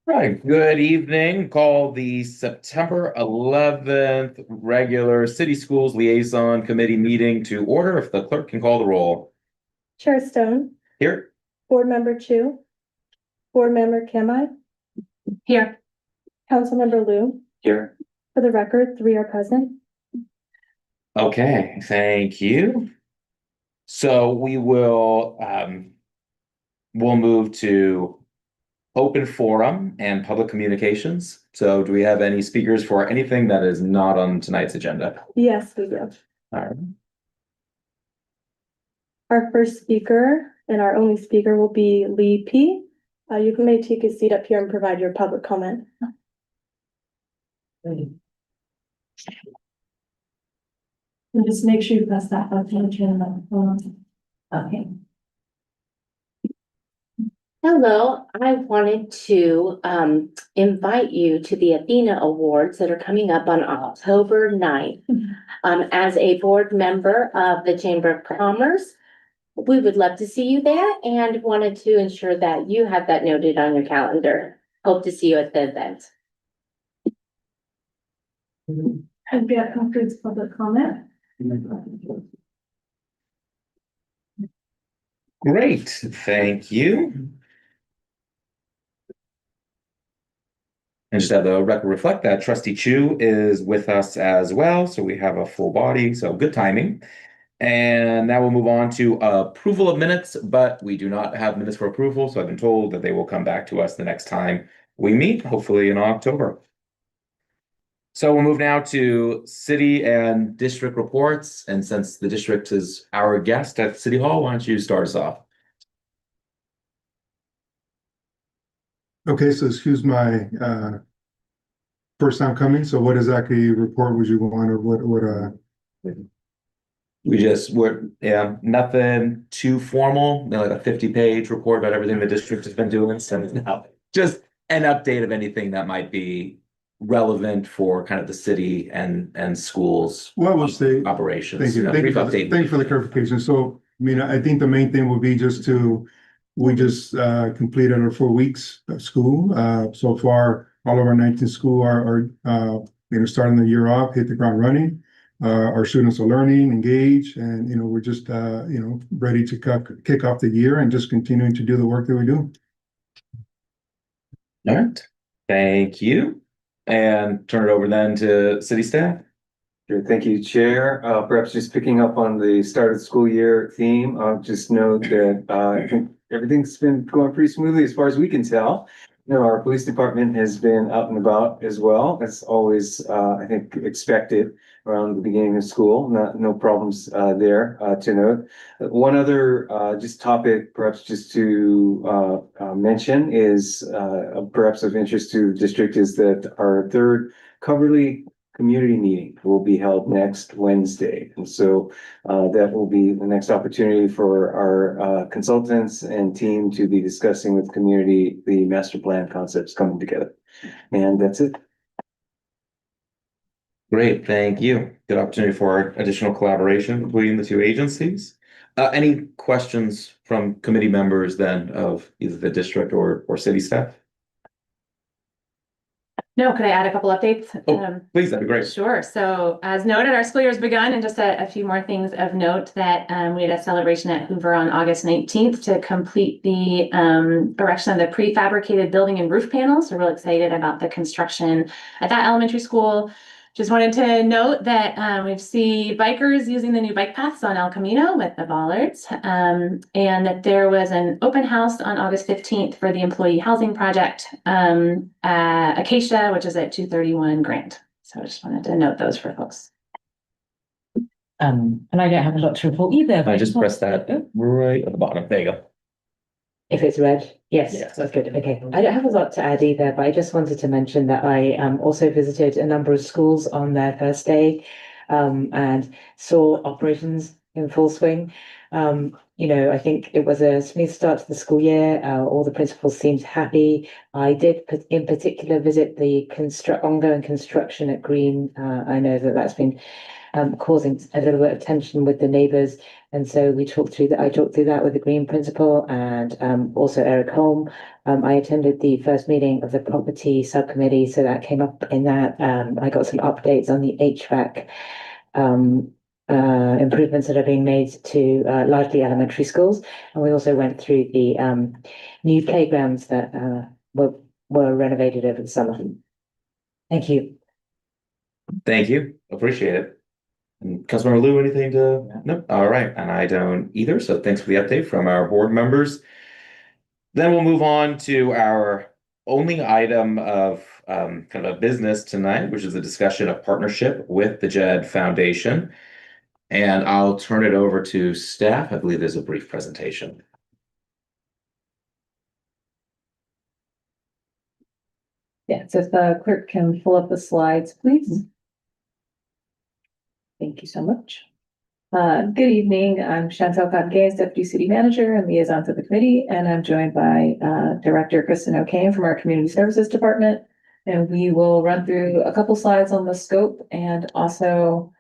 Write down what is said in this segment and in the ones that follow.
Right, good evening. Call the September 11th regular City Schools Liaison Committee meeting to order. If the clerk can call the roll. Chair Stone, Here. Board Member Chu, Board Member Kamai, Here. Councilmember Liu. Here. For the record, 3 are present. Okay, thank you. So we will we'll move to open forum and public communications. So do we have any speakers for anything that is not on tonight's agenda? Yes, we do. All right. Our first speaker and our only speaker will be Lee P. You may take a seat up here and provide your public comment. And just make sure you press that button to turn the phone. Okay. Hello, I wanted to invite you to the Athena Awards that are coming up on October 9th. As a board member of the Chamber of Commerce, we would love to see you there and wanted to ensure that you have that noted on your calendar. Hope to see you at the event. And that concludes public comment. Great, thank you. And just have the record reflect that Trustee Chu is with us as well, so we have a full body, so good timing. And now we'll move on to approval of minutes, but we do not have minutes for approval, so I've been told that they will come back to us the next time we meet, hopefully in October. So we'll move now to city and district reports, and since the district is our guest at City Hall, why don't you start us off? Okay, so excuse my first time coming. So what exactly report would you want, or what We're nothing too formal, like a 50-page report about everything the district has been doing. So now just an update of anything that might be relevant for kind of the city and schools. Well, we'll say operations. Thank you. Brief update. Thank you for the clarification. So, I mean, I think the main thing would be we just completed our 4 weeks of school. So far, all of our 19 schools are starting the year off, hit the ground running. Our students are learning, engaged, and we're just ready to kick off the year and just continuing to do the work that we do. All right, thank you. And turn it over then to city staff. Sure, thank you, Chair. Perhaps just picking up on the start of the school year theme, I'll just note that I think everything's been going pretty smoothly as far as we can tell. Our police department has been out and about as well. That's always, I think, expected around the beginning of school. No problems there to note. One other just topic, perhaps just to mention, is perhaps of interest to the district, is that our third Coverly community meeting will be held next Wednesday. And so that will be the next opportunity for our consultants and team to be discussing with community the master plan concepts coming together. And that's it. Great, thank you. Good opportunity for additional collaboration between the two agencies. Any questions from committee members then of either the district or city staff? No, could I add a couple updates? Please, that'd be great. Sure. So as noted, our school year has begun, and just a few more things of note that we had a celebration at Hoover on August 19th to complete the erection of the prefabricated building and roof panels. We're really excited about the construction at that elementary school. Just wanted to note that we see bikers using the new bike paths on El Camino with the bollards, and that there was an open house on August 15th for the employee housing project, Acacia, which is at 231 Grant. So I just wanted to note those for folks. And I don't have a lot to report either. I just pressed that right at the bottom. There you go. If it's red, yes, Yes. that's good. Okay, I don't have a lot to add either, but I just wanted to mention that I also visited a number of schools on their first day and saw operations in full swing. I think it was a smooth start to the school year. All the principals seemed happy. I did in particular visit the ongoing construction at Green. I know that that's been causing a little bit of tension with the neighbours. And so we talked through that. I talked through that with the Green Principal and also Eric Holm. I attended the first meeting of the property subcommittee, so that came up in that. I got some updates on the HVAC improvements that are being made to largely elementary schools. And we also went through the new playgrounds that were renovated over the summer. Thank you. Thank you. Appreciate it. And Councilmember Lou, anything to? Nope. All right. And I don't either. So thanks for the update from our board members. Then we'll move on to our only item of kind of a business tonight, which is a discussion of partnership with the JED Foundation. And I'll turn it over to staff. I believe there's a brief presentation. Yeah, so if the clerk can pull up the slides, please. Thank you so much. Good evening. I'm Chantel Cotton-Gaines, Deputy City Manager and Liaison to the committee, and I'm joined by Director Kristen O'Kane from our Community Services Department. And we will run through a couple slides on the scope, and also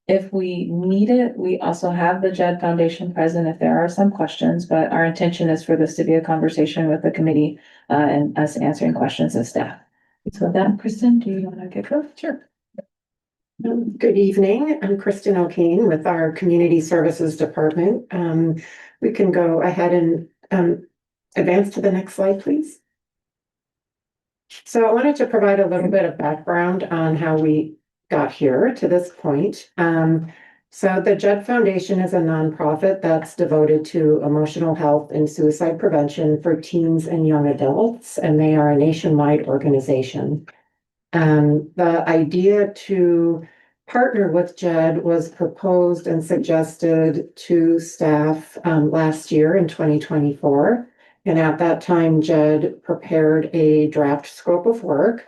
if we need it, we also have the JED Foundation present if there are some questions, but our intention is for this to be a conversation with the committee and us answering questions as staff. So with that, Kristen, do you want to get going? Sure. Good evening. I'm Kristen O'Kane with our Community Services Department. We can go ahead and advance to the next slide, please. So I wanted to provide a little bit of background on how we got here to this point. So the JED Foundation is a nonprofit that's devoted to emotional health and suicide prevention for teens and young adults, and they are a nationwide organization. The idea to partner with JED was proposed and suggested to staff last year in 2024. And at that time, JED prepared a draft scope of work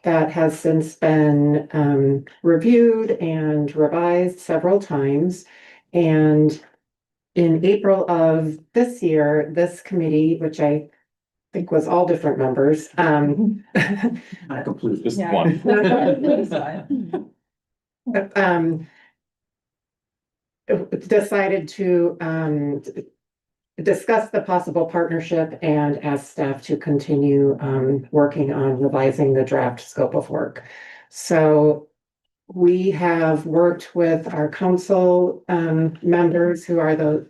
that has since been reviewed and revised several times. And in April of this year, this committee, which I think was all different members, Not complete, just Yeah. one. Decided to discuss the possible partnership and ask staff to continue working on revising the draft scope of work. So we have worked with our council members who are the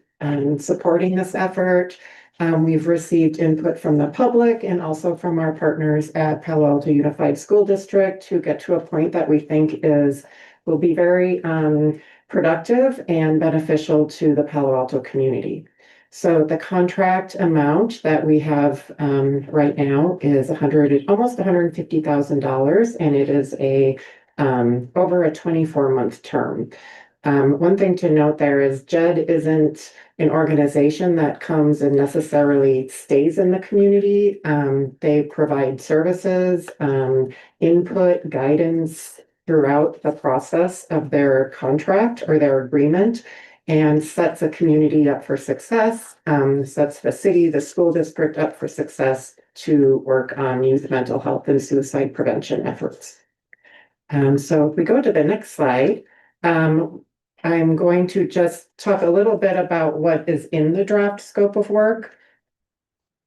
supporting this effort. We've received input from the public and also from our partners at Palo Alto Unified School District to get to a point that we think will be very productive and beneficial to the Palo Alto community. So the contract amount that we have right now is almost $150,000, and it is over a 24-month term. One thing to note there is JED isn't an organization that comes and necessarily stays in the community. They provide services, input, guidance throughout the process of their contract or their agreement, and sets a community up for success, sets the city, the school district up for success to work on youth mental health and suicide prevention efforts. So if we go to the next slide, I'm going to just talk a little bit about what is in the draft scope of work.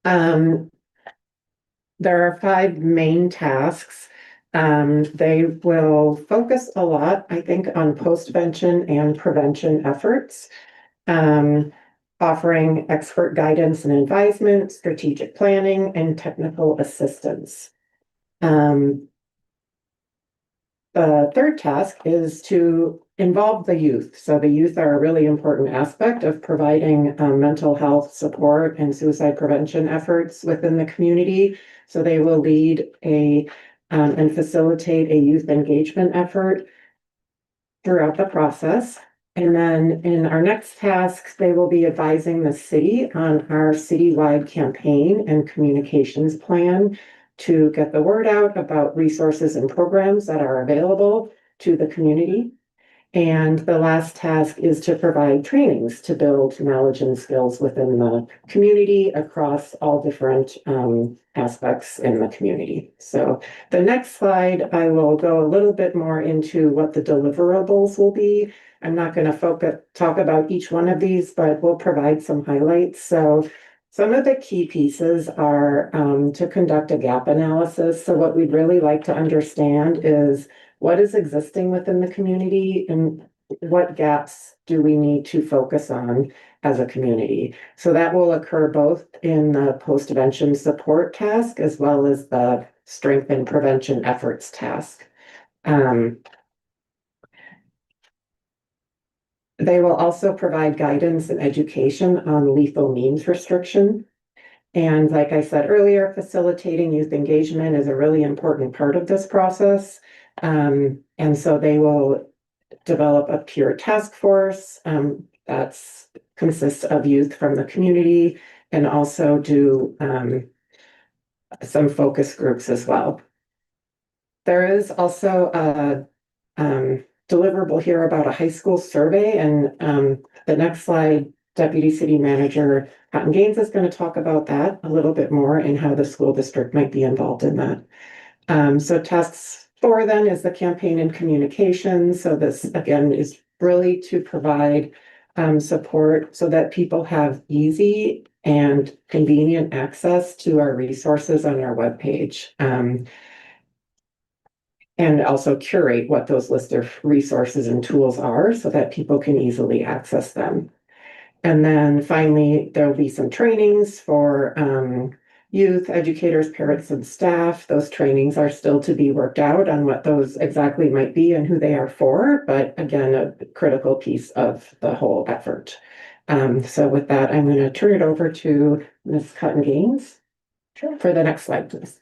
There are 5 main tasks. They will focus a lot, I think, on postvention and prevention efforts, offering expert guidance and advisement, strategic planning, and technical assistance. The third task is to involve the youth. So the youth are a really important aspect of providing mental health support and suicide prevention efforts within the community. So they will lead and facilitate a youth engagement effort throughout the process. And then in our next task, they will be advising the city on our citywide campaign and communications plan to get the word out about resources and programs that are available to the community. And the last task is to provide trainings to build knowledge and skills within the community across all different aspects in the community. So the next slide, I will go a little bit more into what the deliverables will be. I'm not going to talk about each one of these, but we'll provide some highlights. So some of the key pieces are to conduct a gap analysis. So what we'd really like to understand is what is existing within the community and what gaps do we need to focus on as a community. So that will occur both in the post-intervention support task as well as the strength and prevention efforts task. They will also provide guidance and education on lethal means restriction. And like I said earlier, facilitating youth engagement is a really important part of this process. And so they will develop a peer task force that's consists of youth from the community and also do some focus groups as well. There is also a deliverable here about a high school survey, and the next slide, Deputy City Manager Cotton Gaines is going to talk about that a little bit more and how the school district might be involved in that. So tasks 4 then is the campaign and communication. So this again is really to provide support so that people have easy and convenient access to our resources on our webpage. And also curate what those list of resources and tools are so that people can easily access them. And then finally, there'll be some trainings for youth, educators, parents, and staff. Those trainings are still to be worked out on what those exactly might be and who they are for, but again, a critical piece of the whole effort. So with that, I'm going to turn it over to Ms. Cotton Gaines for the next slide, please.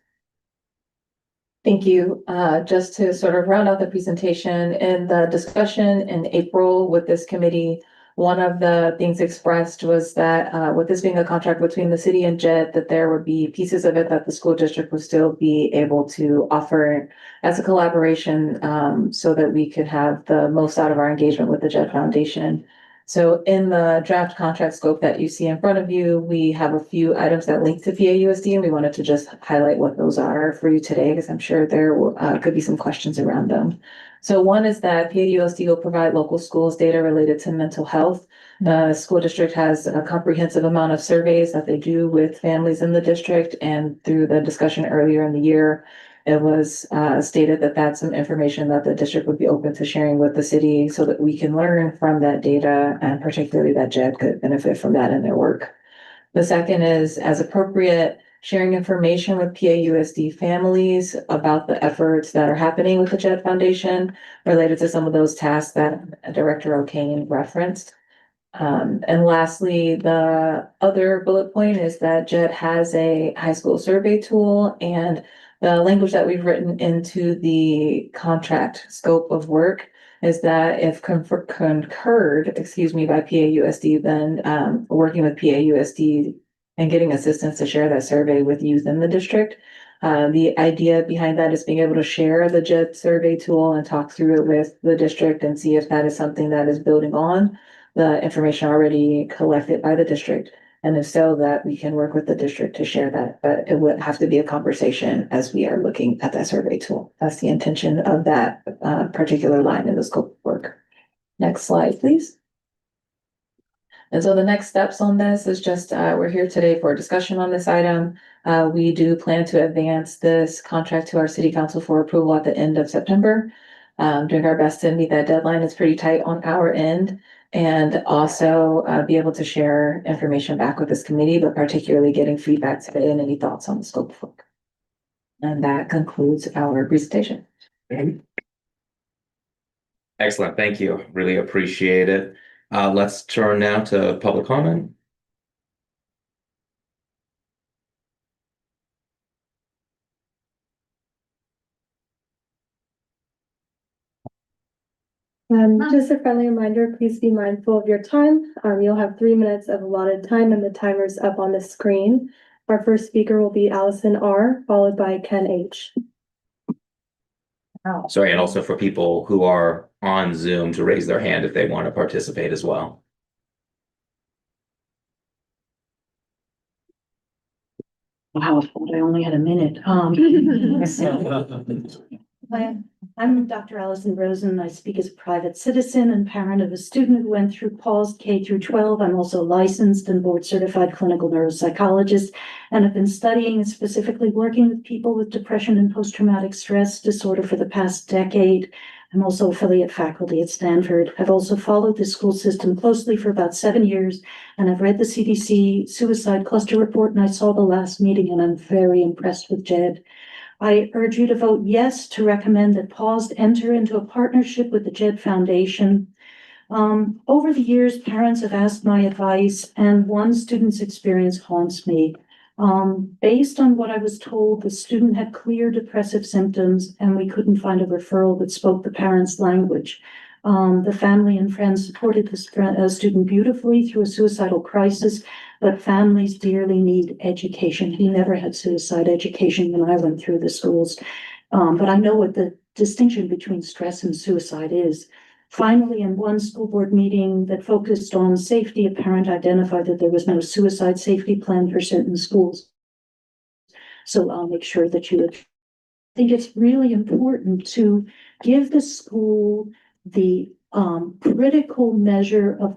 Thank you. Just to sort of round out the presentation, in the discussion in April with this committee, one of the things expressed was that with this being a contract between the city and JED, that there would be pieces of it that the school district would still be able to offer as a collaboration so that we could have the most out of our engagement with the JED Foundation. So in the draft contract scope that you see in front of you, we have a few items that link to PAUSD, and we wanted to just highlight what those are for you today, because I'm sure there could be some questions around them. So one is that PAUSD will provide local schools data related to mental health. The school district has a comprehensive amount of surveys that they do with families in the district, and through the discussion earlier in the year, it was stated that that's some information that the district would be open to sharing with the city so that we can learn from that data, and particularly that JED could benefit from that in their work. The second is, as appropriate, sharing information with PAUSD families about the efforts that are happening with the JED Foundation related to some of those tasks that Director O'Kane referenced. And lastly, the other bullet point is that JED has a high school survey tool, and the language that we've written into the contract scope of work is that if concurred, by PAUSD, then working with PAUSD and getting assistance to share that survey with youth in the district. The idea behind that is being able to share the JED survey tool and talk through it with the district and see if that is something that is building on the information already collected by the district. And if so, that we can work with the district to share that, but it would have to be a conversation as we are looking at that survey tool. That's the intention of that particular line in the scope of work. Next slide, please. And so the next steps on this is just, we're here today for a discussion on this item. We do plan to advance this contract to our city council for approval at the end of September. Doing our best to meet that deadline. It's pretty tight on our end, and also be able to share information back with this committee, but particularly getting feedback today and any thoughts on the scope of work. And that concludes our presentation. Excellent. Thank you. Really appreciate it. Let's turn now to public comment. Just a friendly reminder, please be mindful of your time. You'll have 3 minutes of allotted time, and the timer's up on the screen. Our first speaker will be Allison R., followed by Ken H. Sorry, and also for people who are on Zoom to raise their hand if they want to participate as well. Wow, I thought I only had a minute. I'm Dr. Allison Rosen. I speak as a private citizen and parent of a student who went through Paul's K through 12. I'm also a licensed and board certified clinical neuropsychologist, and have been studying and specifically working with people with depression and post-traumatic stress disorder for the past decade. I'm also affiliate faculty at Stanford. I've also followed the school system closely for about 7 years, and I've read the CDC suicide cluster report, and I saw the last meeting, and I'm very impressed with JED. I urge you to vote yes to recommend that PAUSE enter into a partnership with the JED Foundation. Over the years, parents have asked my advice, and one student's experience haunts me. Based on what I was told, the student had clear depressive symptoms, and we couldn't find a referral that spoke the parent's language. The family and friends supported this student beautifully through a suicidal crisis, but families dearly need education. He never had suicide education when I went through the schools. But I know what the distinction between stress and suicide is. Finally, in one school board meeting that focused on safety, a parent identified that there was no suicide safety plan for certain schools. So I'll make sure that you think it's really important to give the school the critical measure of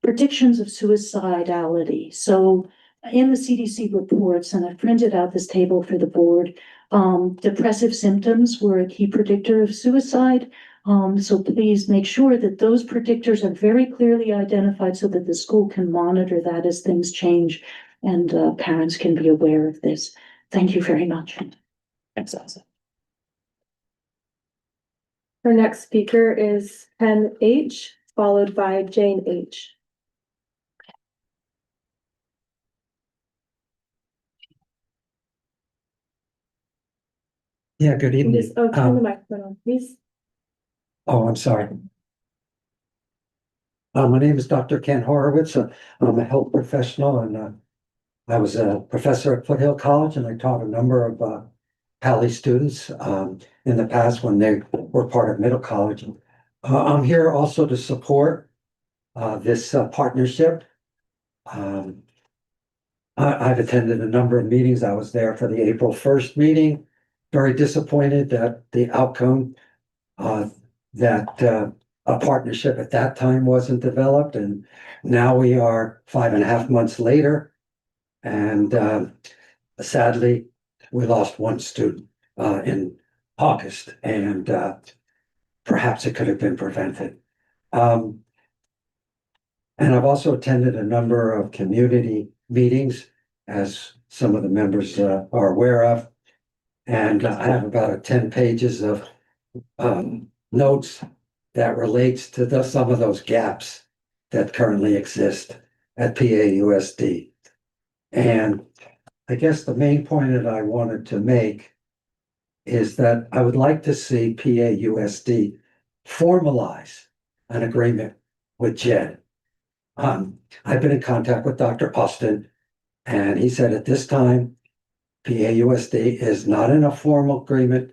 predictions of suicidality. So in the CDC reports, and I've printed out this table for the board, depressive symptoms were a key predictor of suicide. So please make sure that those predictors are very clearly identified so that the school can monitor that as things change and parents can be aware of this. Thank you very much. Thanks, Elsa. Our next speaker is Ken H, followed by Jane H. Yeah, good evening. Just, turn the microphone on, please. Oh, I'm sorry. My name is Dr. Ken Horowitz. I'm a health professional, and I was a professor at Foothill College, and I taught a number of Pali students in the past when they were part of middle college. I'm here also to support this partnership. I've attended a number of meetings. I was there for the April 1st meeting. Very disappointed that the outcome that a partnership at that time wasn't developed, and now we are 5.5 months later, and sadly, we lost one student in August, and perhaps it could have been prevented. And I've also attended a number of community meetings, as some of the members are aware of, and I have about 10 pages of notes that relates to some of those gaps that currently exist at PAUSD. And I guess the main point that I wanted to make is that I would like to see PAUSD formalize an agreement with JED. I've been in contact with Dr. Austin, and he said at this time, PAUSD is not in a formal agreement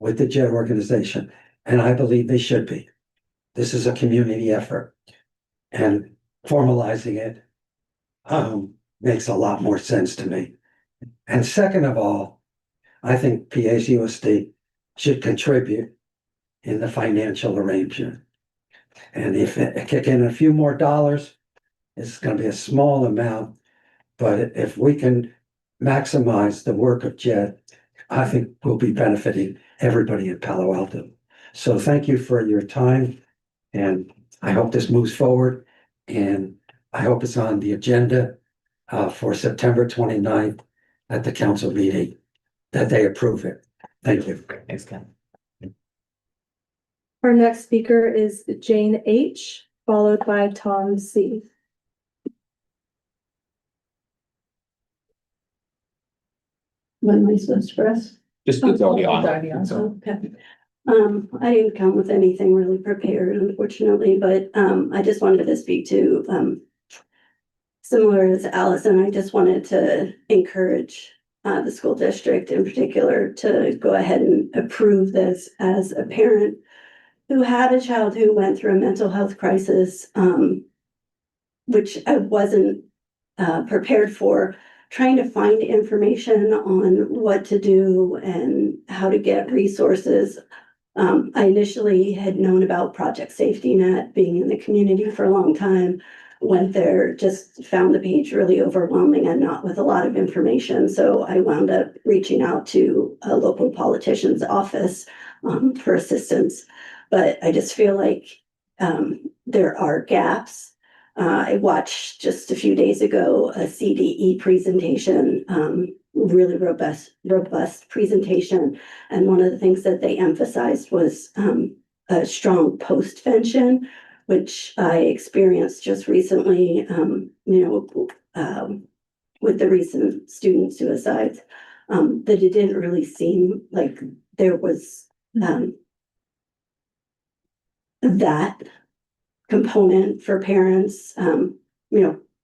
with the JED organization, and I believe they should be. This is a community effort, and formalizing it makes a lot more sense to me. And second of all, I think PAUSD should contribute in the financial arrangement. And if it kick in a few more dollars, it's going to be a small amount, but if we can maximize the work of JED, I think we'll be benefiting everybody in Palo Alto. So thank you for your time, and I hope this moves forward, and I hope it's on the agenda for September 29th at the council meeting, that they approve it. Thank you. Thanks, Ken. Our next speaker is Jane H, followed by Tom C. When am I supposed to press? Just it's already on. Okay. I didn't come with anything really prepared, unfortunately, but I just wanted to speak to similar to Allison. I just wanted to encourage the school district in particular to go ahead and approve this as a parent. who had a child who went through a mental health crisis, which I wasn't prepared for, trying to find information on what to do and how to get resources. I initially had known about Project Safety Net, being in the community for a long time, went there, just found the page really overwhelming and not with a lot of information. So I wound up reaching out to a local politician's office for assistance. But I just feel like there are gaps. I watched just a few days ago a CDE presentation, really robust presentation. And one of the things that they emphasized was a strong postvention, which I experienced just recently, with the recent student suicides, that it didn't really seem like there was that component for parents,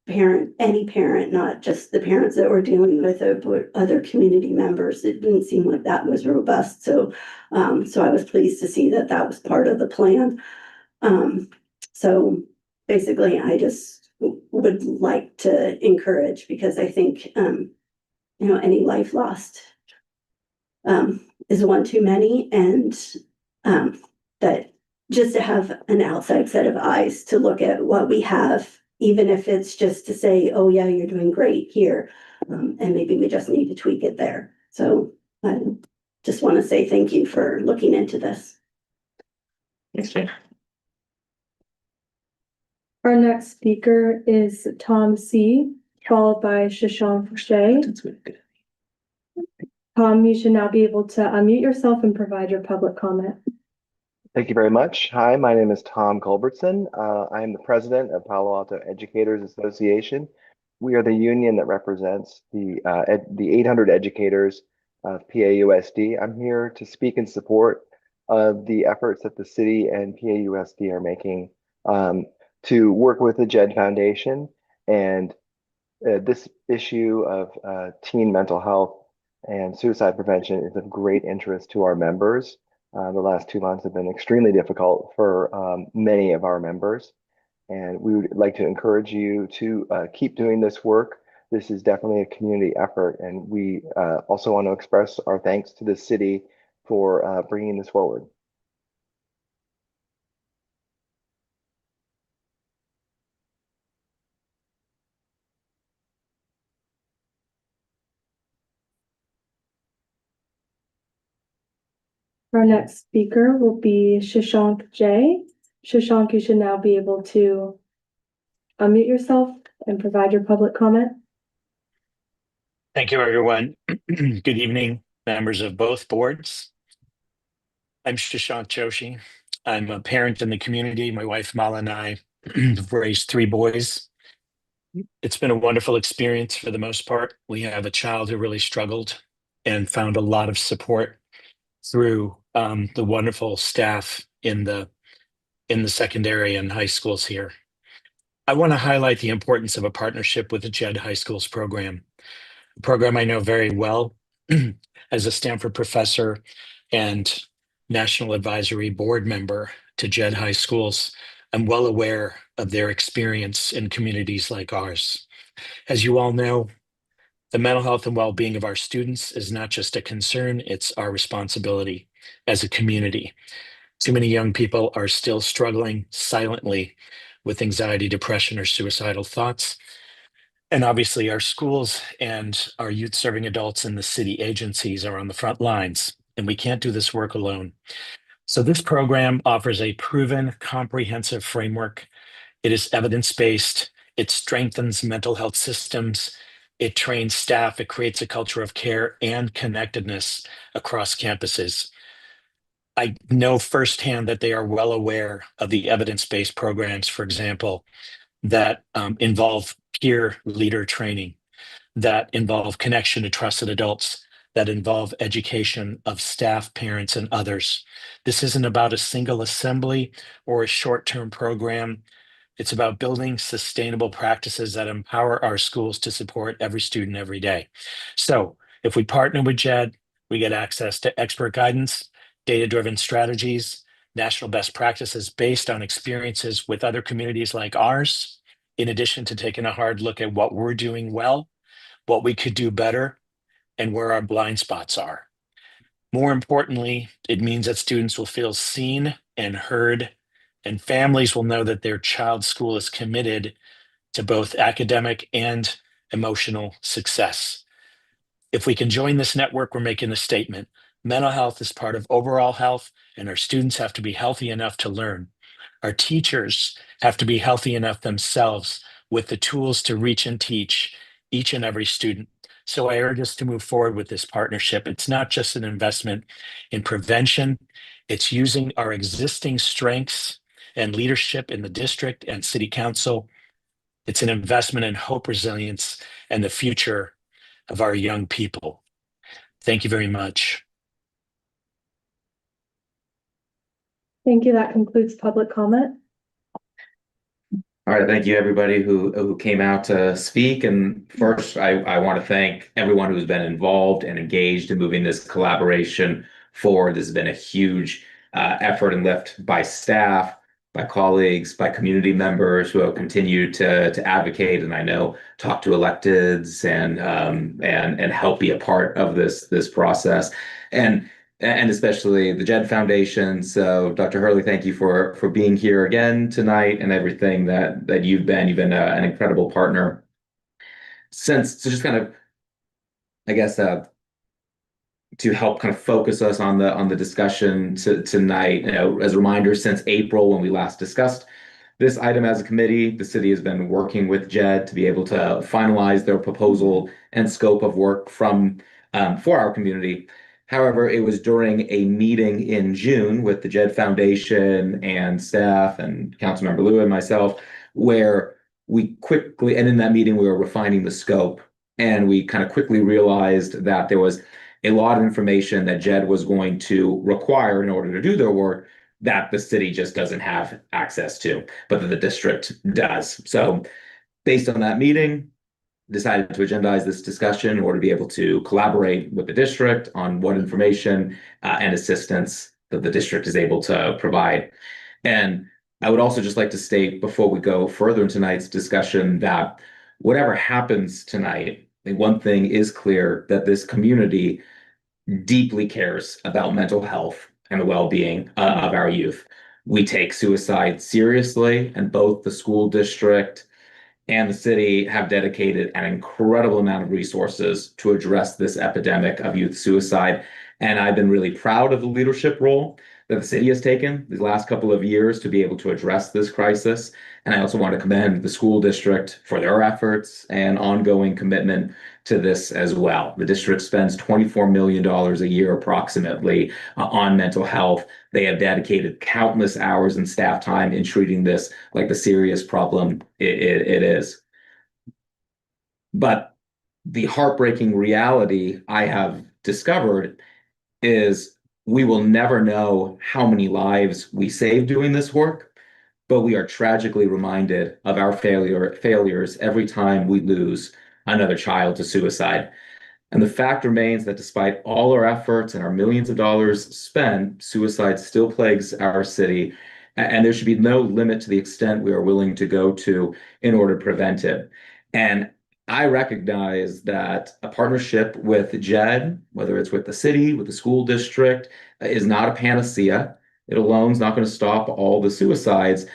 any parent, not just the parents that were dealing with it, but other community members. It didn't seem like that was robust. So I was pleased to see that that was part of the plan. So basically, I just would like to encourage, because I think, any life lost is one too many, and that just to have an outside set of eyes to look at what we have, even if it's just to say, oh yeah, you're doing great here, and maybe we just need to tweak it there. So I just want to say thank you for looking into this. Thanks, Jane. Our next speaker is Tom C., followed by Shashank J. Tom, you should now be able to unmute yourself and provide your public comment. Thank you very much. Hi, my name is Tom Culbertson. I am the president of Palo Alto Educators Association. We are the union that represents the 800 educators of PAUSD. I'm here to speak in support of the efforts that the city and PAUSD are making to work with the JED Foundation. And this issue of teen mental health and suicide prevention is of great interest to our members. The last 2 months have been extremely difficult for many of our members, and we would like to encourage you to keep doing this work. This is definitely a community effort, and we also want to express our thanks to the city for bringing this forward. Our next speaker will be Shashank J. Shashank, you should now be able to unmute yourself and provide your public comment. Thank you, everyone. Good evening, members of both boards. I'm Shashank Joshi. I'm a parent in the community. My wife, Mala, and I have raised 3 boys. It's been a wonderful experience for the most part. We have a child who really struggled and found a lot of support through the wonderful staff in the secondary and high schools here. I want to highlight the importance of a partnership with the JED High Schools program, a program I know very well as a Stanford professor and National Advisory Board member to JED High Schools. I'm well aware of their experience in communities like ours. As you all know, the mental health and well-being of our students is not just a concern, it's our responsibility as a community. Too many young people are still struggling silently with anxiety, depression, or suicidal thoughts. And obviously our schools and our youth serving adults and the city agencies are on the front lines, and we can't do this work alone. So this program offers a proven, comprehensive framework. It is evidence-based. It strengthens mental health systems. It trains staff. It creates a culture of care and connectedness across campuses. I know firsthand that they are well aware of the evidence-based programs, for example, that involve peer leader training, that involve connection to trusted adults, that involve education of staff, parents, and others. This isn't about a single assembly or a short-term program. It's about building sustainable practices that empower our schools to support every student every day. So if we partner with JED, we get access to expert guidance, data-driven strategies, national best practices based on experiences with other communities like ours, in addition to taking a hard look at what we're doing well, what we could do better, and where our blind spots are. More importantly, it means that students will feel seen and heard, and families will know that their child's school is committed to both academic and emotional success. If we can join this network, we're making a statement. Mental health is part of overall health, and our students have to be healthy enough to learn. Our teachers have to be healthy enough themselves with the tools to reach and teach each and every student. So I urge us to move forward with this partnership. It's not just an investment in prevention, it's using our existing strengths and leadership in the district and city council. It's an investment in hope, resilience, and the future of our young people. Thank you very much. Thank you. That concludes public comment. All right, thank you everybody who came out to speak. And first, I want to thank everyone who's been involved and engaged in moving this collaboration forward. This has been a huge effort and lift by staff, by colleagues, by community members who have continued to advocate, and I know talk to electeds and help be a part of this process. And especially the Jed Foundation. So, Dr. Hurley, thank you for being here again tonight and everything that you've been. You've been an incredible partner. So just kind of, I guess, to help kind of focus us on the discussion tonight. As a reminder, since April when we last discussed this item as a committee, the city has been working with JED to be able to finalize their proposal and scope of work for our community. However, it was during a meeting in June with the JED Foundation and staff and Councilmember Liu and myself, where we quickly, and in that meeting, we were refining the scope, and we kind of quickly realized that there was a lot of information that JED was going to require in order to do their work that the city just doesn't have access to, but that the district does. So based on that meeting, decided to agendize this discussion in order to be able to collaborate with the district on what information and assistance that the district is able to provide. And I would also just like to state before we go further in tonight's discussion that whatever happens tonight, I think one thing is clear, that this community deeply cares about mental health and the well-being of our youth. We take suicide seriously, and both the school district and the city have dedicated an incredible amount of resources to address this epidemic of youth suicide. And I've been really proud of the leadership role that the city has taken these last couple of years to be able to address this crisis. And I also want to commend the school district for their efforts and ongoing commitment to this as well. The district spends $24 million a year approximately on mental health. They have dedicated countless hours and staff time in treating this like the serious problem it is. But the heartbreaking reality I have discovered is we will never know how many lives we save doing this work, but we are tragically reminded of our failures every time we lose another child to suicide. And the fact remains that despite all our efforts and our millions of dollars spent, suicide still plagues our city, and there should be no limit to the extent we are willing to go to in order to prevent it. And I recognize that a partnership with JED, whether it's with the city, with the school district, is not a panacea. It alone is not going to stop all the suicides.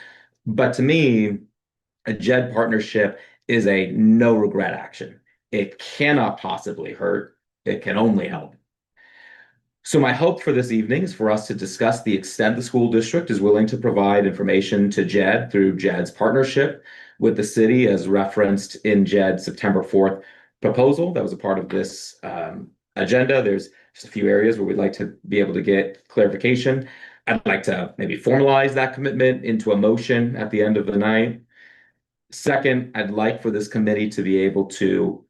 But to me, a JED partnership is a no regret action. It cannot possibly hurt. It can only help. So my hope for this evening is for us to discuss the extent the school district is willing to provide information to JED through JED's partnership with the city as referenced in JED's September 4th proposal that was a part of this agenda. There's just a few areas where we'd like to be able to get clarification. I'd like to maybe formalize that commitment into a motion at the end of the night. Second, I'd like for this committee to be able to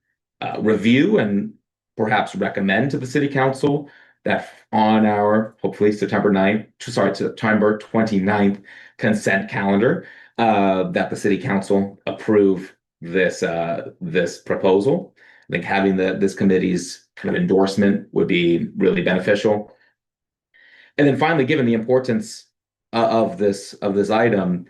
review and perhaps recommend to the city council that on our hopefully September 29th consent calendar, that the city council approve this proposal. I think having this committee's kind of endorsement would be really beneficial. And then finally, given the importance of this item,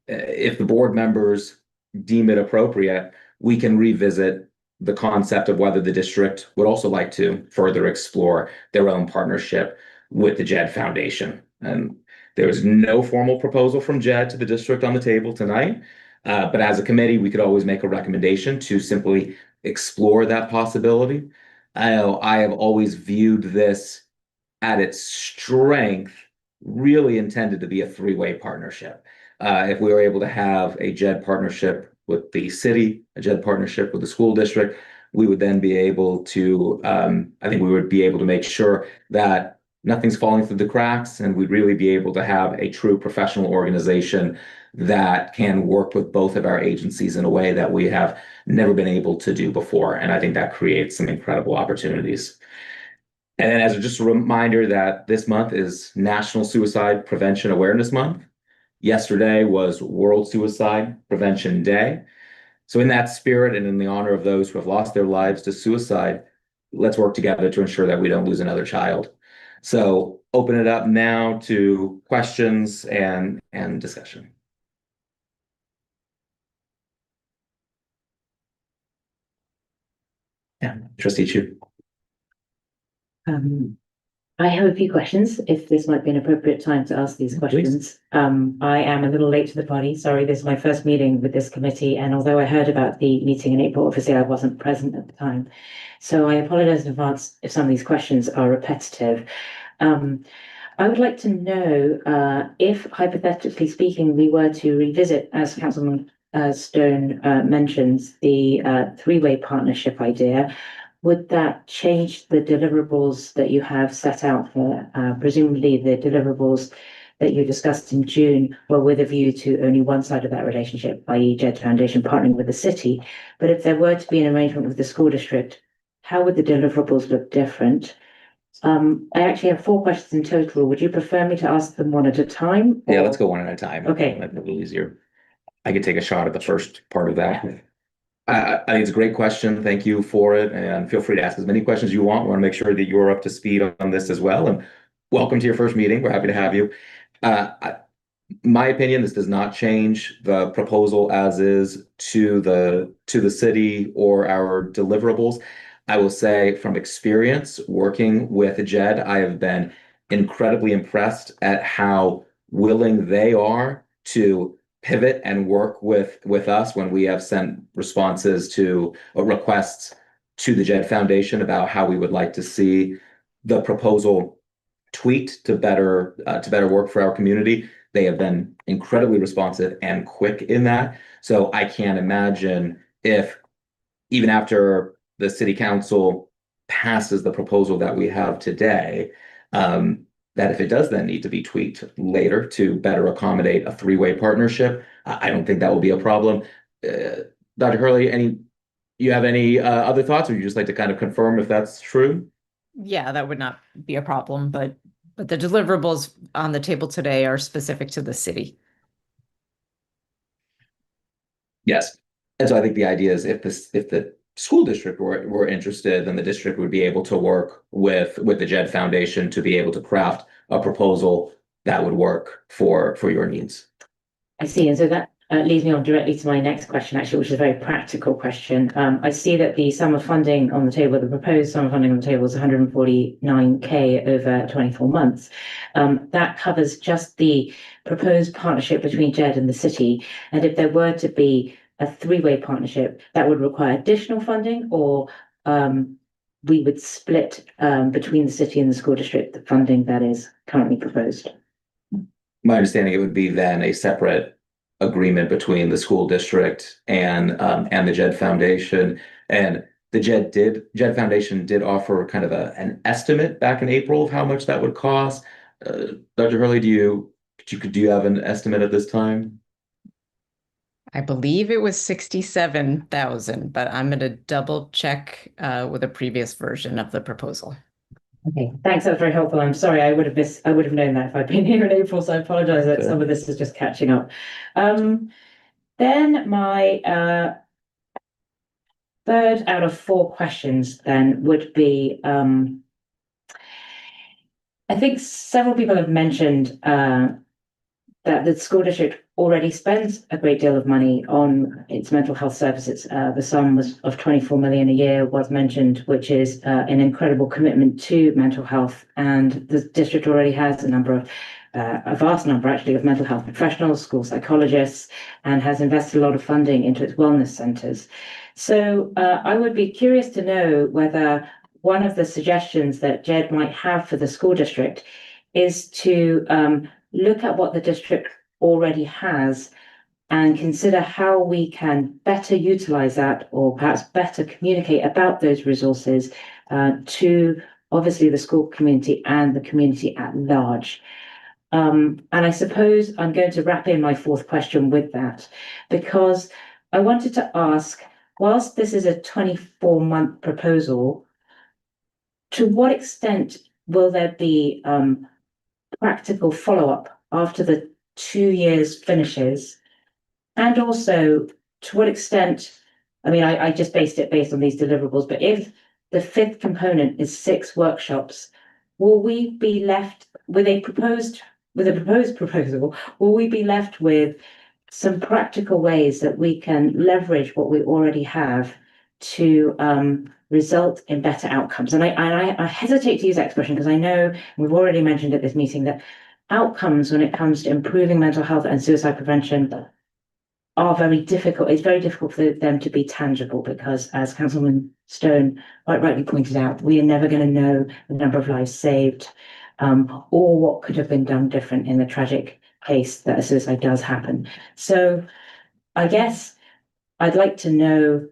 if the board members deem it appropriate, we can revisit the concept of whether the district would also like to further explore their own partnership with the JED Foundation. And there is no formal proposal from JED to the district on the table tonight. But as a committee, we could always make a recommendation to simply explore that possibility. I have always viewed this at its strength, really intended to be a three-way partnership. If we were able to have a JED partnership with the city, a JED partnership with the school district, we would then be able to, I think we would be able to make sure that nothing's falling through the cracks, and we'd really be able to have a true professional organization that can work with both of our agencies in a way that we have never been able to do before. And I think that creates some incredible opportunities. And then as just a reminder that this month is National Suicide Prevention Awareness Month. Yesterday was World Suicide Prevention Day. So in that spirit and in the honor of those who have lost their lives to suicide, let's work together to ensure that we don't lose another child. So open it up now to questions and discussion. Yeah, Trustee Chu. I have a few questions, if this might be an appropriate time to ask these questions. I am a little late to the party. Sorry, this is my first meeting with this committee, and although I heard about the meeting in April, obviously I wasn't present at the time. So I apologize in advance if some of these questions are repetitive. I would like to know if, hypothetically speaking, we were to revisit, as Councilman Stone mentions, the three-way partnership idea. Would that change the deliverables that you have set out here? Presumably the deliverables that you discussed in June were with a view to only one side of that relationship, i.e. JED Foundation partnering with the city. But if there were to be an arrangement with the school district, how would the deliverables look different? I actually have 4 questions in total. Would you prefer me to ask them one at a time? Yeah, let's go one at a time. Okay. That's a little easier. I could take a shot at the first part of that. I think it's a great question. Thank you for it. And feel free to ask as many questions you want. We want to make sure that you're up to speed on this as well. And welcome to your first meeting. We're happy to have you. My opinion, this does not change the proposal as is to the city or our deliverables. I will say from experience working with JED, I have been incredibly impressed at how willing they are to pivot and work with us when we have sent responses to requests to the JED Foundation about how we would like to see the proposal tweaked to better work for our community. They have been incredibly responsive and quick in that. So I can't imagine if even after the city council passes the proposal that we have today, that if it does then need to be tweaked later to better accommodate a three-way partnership, I don't think that will be a problem. Dr. Hurley, you have any other thoughts, or you just like to kind of confirm if that's true? Yeah, that would not be a problem, but the deliverables on the table today are specific to the city. Yes. And so I think the idea is if the school district were interested, then the district would be able to work with the JED Foundation to be able to craft a proposal that would work for your needs. I see. And so that leads me on directly to my next question, actually, which is a very practical question. I see that the sum of funding on the table, the proposed sum of funding on the table is 149K over 24 months. That covers just the proposed partnership between JED and the city. And if there were to be a three-way partnership, that would require additional funding, or we would split between the city and the school district the funding that is currently proposed. My understanding, it would be then a separate agreement between the school district and the JED Foundation. And the JED Foundation did offer kind of an estimate back in April of how much that would cost. Dr. Hurley, do you have an estimate at this time? I believe it was 67,000, but I'm going to double check with a previous version of the proposal. Okay, thanks. That's very helpful. I'm sorry, I would have known that if I'd been here in April, so I apologize that some of this is just catching up. Then my third out of 4 questions then would be, I think several people have mentioned that the school district already spends a great deal of money on its mental health services. The sum of 24 million a year was mentioned, which is an incredible commitment to mental health. And the district already has a vast number actually of mental health professionals, school psychologists, and has invested a lot of funding into its wellness centers. So I would be curious to know whether one of the suggestions that JED might have for the school district is to look at what the district already has and consider how we can better utilize that, or perhaps better communicate about those resources to obviously the school community and the community at large. And I suppose I'm going to wrap in my fourth question with that, because I wanted to ask, whilst this is a 24-month proposal, to what extent will there be practical follow-up after the 2 years finishes? And also, to what extent, I mean, I just based on these deliverables, but if the fifth component is 6 workshops, will we be left with a proposed proposal? Will we be left with some practical ways that we can leverage what we already have to result in better outcomes? And I hesitate to use that expression because I know we've already mentioned at this meeting that outcomes when it comes to improving mental health and suicide prevention are very difficult. It's very difficult for them to be tangible because, as Councilman Stone quite rightly pointed out, we are never going to know the number of lives saved or what could have been done different in the tragic case that a suicide does happen. So I guess I'd like to know,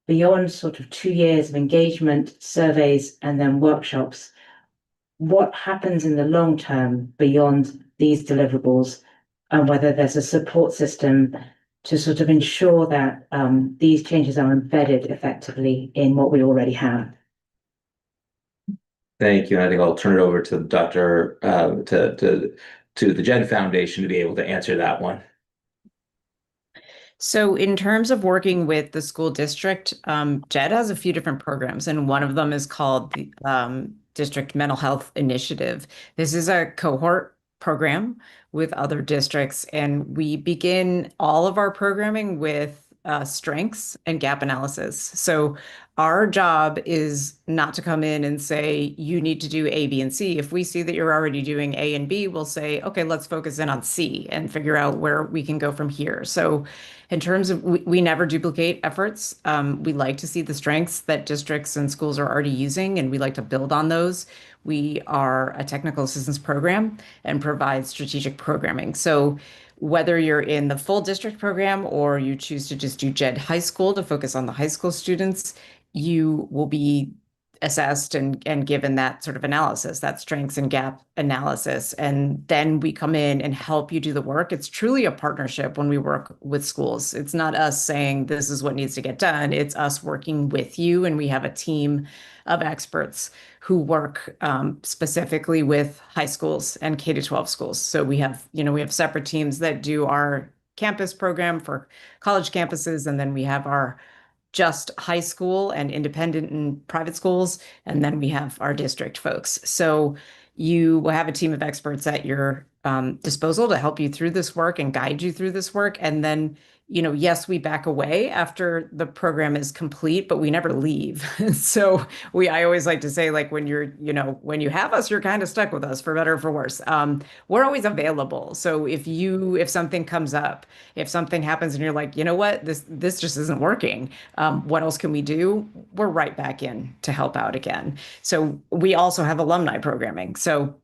beyond sort of 2 years of engagement, surveys, and then workshops, what happens in the long term beyond these deliverables, and whether there's a support system to sort of ensure that these changes are embedded effectively in what we already have. Thank you. And I think I'll turn it over to Dr. To the JED Foundation to be able to answer that one. So in terms of working with the school district, JED has a few different programs, and one of them is called the District Mental Health Initiative. This is a cohort program with other districts, and we begin all of our programming with strengths and gap analysis. So our job is not to come in and say, you need to do A, B, and C. If we see that you're already doing A and B, we'll say, okay, let's focus in on C and figure out where we can go from here. So in terms of, we never duplicate efforts. We like to see the strengths that districts and schools are already using, and we like to build on those. We are a technical assistance program and provide strategic programming. So whether you're in the full district program or you choose to just do JED High School to focus on the high school students, you will be assessed and given that sort of analysis, that strengths and gap analysis. And then we come in and help you do the work. It's truly a partnership when we work with schools. It's not us saying this is what needs to get done. It's us working with you. And we have a team of experts who work specifically with high schools and K-12 schools. So we have separate teams that do our campus program for college campuses. And then we have our just high school and independent and private schools. And then we have our district folks. So you will have a team of experts at your disposal to help you through this work and guide you through this work. And then, yes, we back away after the program is complete, but we never leave. So I always like to say, like, when when you have us, you're kind of stuck with us, for better or for worse. We're always available. So if something comes up, if something happens and you're like, you know what, this just isn't working, what else can we do? We're right back in to help out again. So we also have alumni programming. So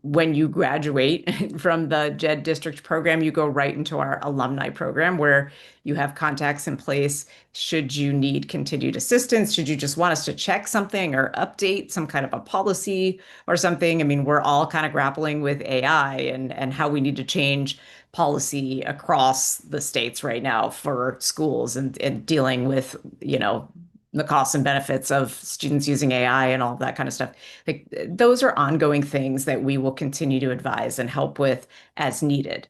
when you graduate from the JED district program, you go right into our alumni program where you have contacts in place. Should you need continued assistance? Should you just want us to check something or update some kind of a policy or something? I mean, we're all kind of grappling with AI and how we need to change policy across the states right now for schools and dealing with, the costs and benefits of students using AI and all of that kind of stuff. Like, those are ongoing things that we will continue to advise and help with as needed.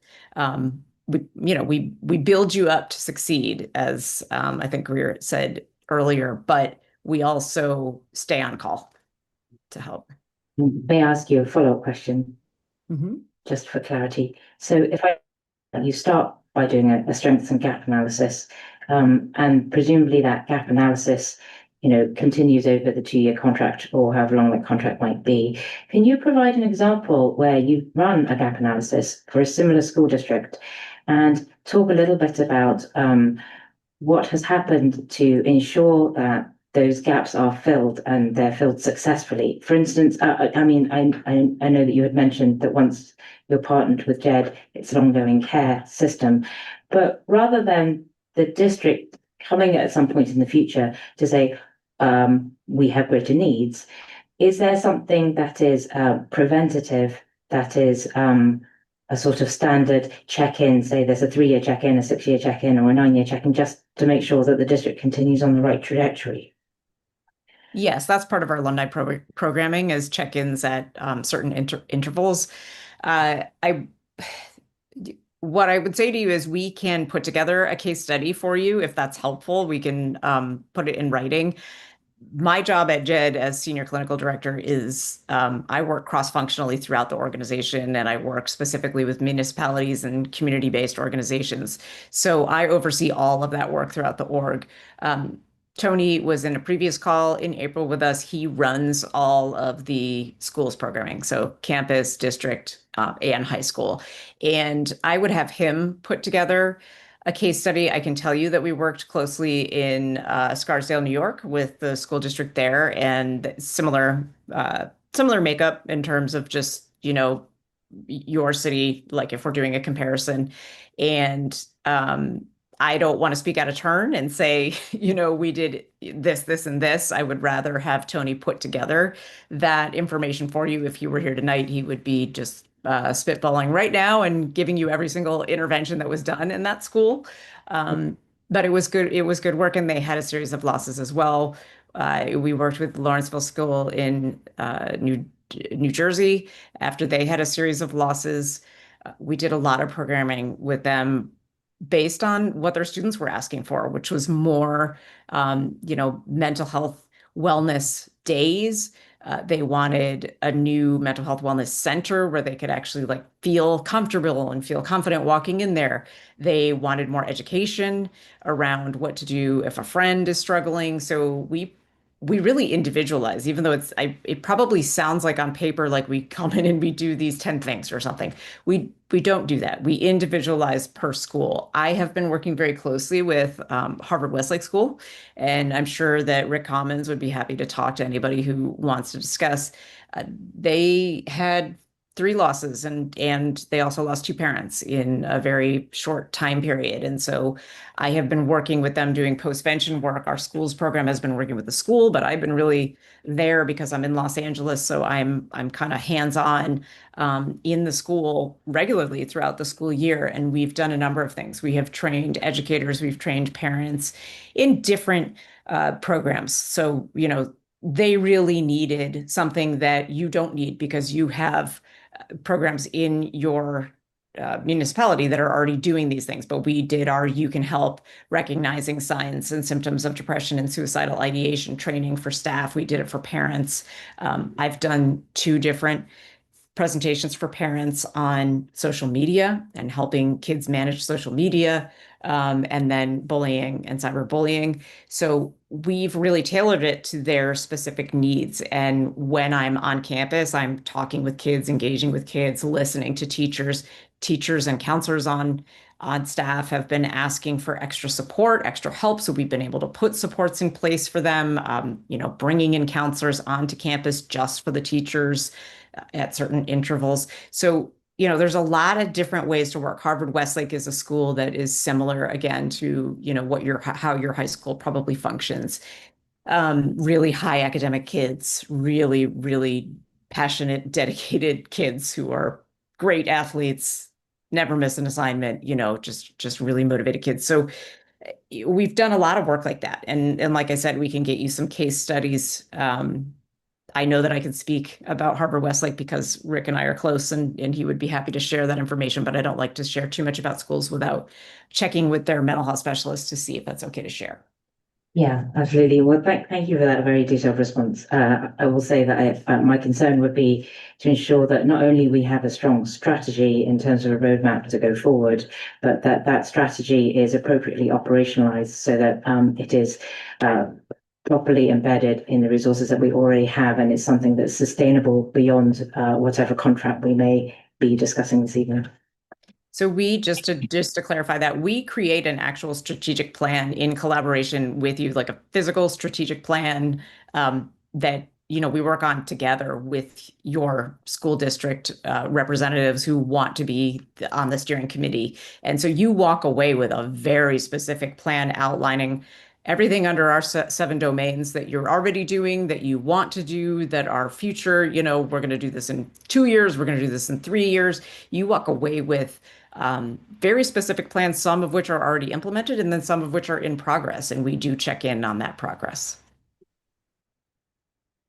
We build you up to succeed, as I think Greer said earlier, but we also stay on call to help. May I ask you a follow-up question? Mm-hmm. just for clarity. So if you start by doing a strengths and gap analysis, and presumably that gap analysis, continues over the 2-year contract or however long that contract might be. Can you provide an example where you run a gap analysis for a similar school district and talk a little bit about what has happened to ensure that those gaps are filled and they're filled successfully? For instance, I know that you had mentioned that once you're partnered with JED, it's an ongoing care system, but rather than the district coming at some point in the future to say, we have greater needs, is there something that is preventative, that is a sort of standard check-in, say there's a 3-year check-in, a 6-year check-in, or a 9-year check-in, just to make sure that the district continues on the right trajectory? Yes, that's part of our alumni programming, is check-ins at certain intervals. What I would say to you is we can put together a case study for you if that's helpful. We can put it in writing. My job at JED as senior clinical director is I work cross-functionally throughout the organization, and I work specifically with municipalities and community-based organizations. So I oversee all of that work throughout the org. Tony was in a previous call in April with us. He runs all of the schools programming, so campus, district, and high school. And I would have him put together a case study. I can tell you that we worked closely in Scarsdale, New York, with the school district there, and similar makeup in terms of just your city, like if we're doing a comparison. And I don't want to speak out of turn and say, we did this, and this. I would rather have Tony put together that information for you. If he were here tonight, he would be just spitballing right now and giving you every single intervention that was done in that school. But it was good. It was good work, and they had a series of losses as well. We worked with Lawrenceville School in New Jersey after they had a series of losses. We did a lot of programming with them based on what their students were asking for, which was more, mental health wellness days. They wanted a new mental health wellness center where they could actually feel comfortable and feel confident walking in there. They wanted more education around what to do if a friend is struggling. So we really individualize, even though it probably sounds like on paper, like we come in and we do these 10 things or something. We don't do that. We individualize per school. I have been working very closely with Harvard Westlake School, and I'm sure that Rick Commons would be happy to talk to anybody who wants to discuss. They had 3 losses, and they also lost 2 parents in a very short time period. And so I have been working with them doing postvention work. Our schools program has been working with the school, but I've been really there because I'm in Los Angeles. So I'm kind of hands-on in the school regularly throughout the school year. And we've done a number of things. We have trained educators, we've trained parents in different programs. So, they really needed something that you don't need because you have programs in your municipality that are already doing these things. But we did our You Can Help recognizing signs and symptoms of depression and suicidal ideation training for staff. We did it for parents. I've done 2 different presentations for parents on social media and helping kids manage social media, and then bullying and cyberbullying. So we've really tailored it to their specific needs. And when I'm on campus, I'm talking with kids, engaging with kids, listening to teachers. Teachers and counselors on staff have been asking for extra support, extra help. So we've been able to put supports in place for them, bringing in counselors onto campus just for the teachers at certain intervals. So, there's a lot of different ways to work. Harvard Westlake is a school that is similar, again, to, how your high school probably functions. Really high academic kids, really, really passionate, dedicated kids who are great athletes, never miss an assignment, just really motivated kids. So we've done a lot of work like that. And like I said, we can get you some case studies. I know that I can speak about Harvard Westlake because Rick and I are close, and he would be happy to share that information, but I don't like to share too much about schools without checking with their mental health specialist to see if that's okay to share. Yeah, absolutely. Well, thank you for that very detailed response. I will say that my concern would be to ensure that not only we have a strong strategy in terms of a roadmap to go forward, but that strategy is appropriately operationalized so that it is properly embedded in the resources that we already have, and it's something that's sustainable beyond whatever contract we may be discussing this evening. So we just to clarify that we create an actual strategic plan in collaboration with you, like a physical strategic plan that we work on together with your school district representatives who want to be on the steering committee. And so you walk away with a very specific plan outlining everything under our 7 domains that you're already doing, that you want to do, that are future, we're going to do this in 2 years, we're going to do this in 3 years. You walk away with very specific plans, some of which are already implemented and then some of which are in progress. And we do check in on that progress.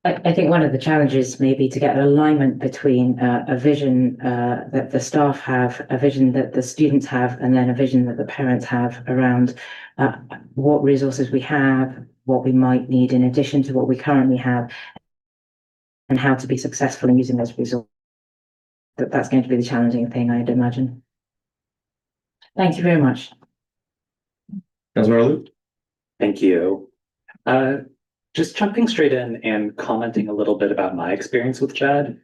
I think one of the challenges may be to get alignment between a vision that the staff have, a vision that the students have, and then a vision that the parents have around what resources we have, what we might need in addition to what we currently have, and how to be successful in using those resources. That's going to be the challenging thing, I'd imagine. Thank you very much. Councilmember Luke? Thank you. Just jumping straight in and commenting a little bit about my experience with JED,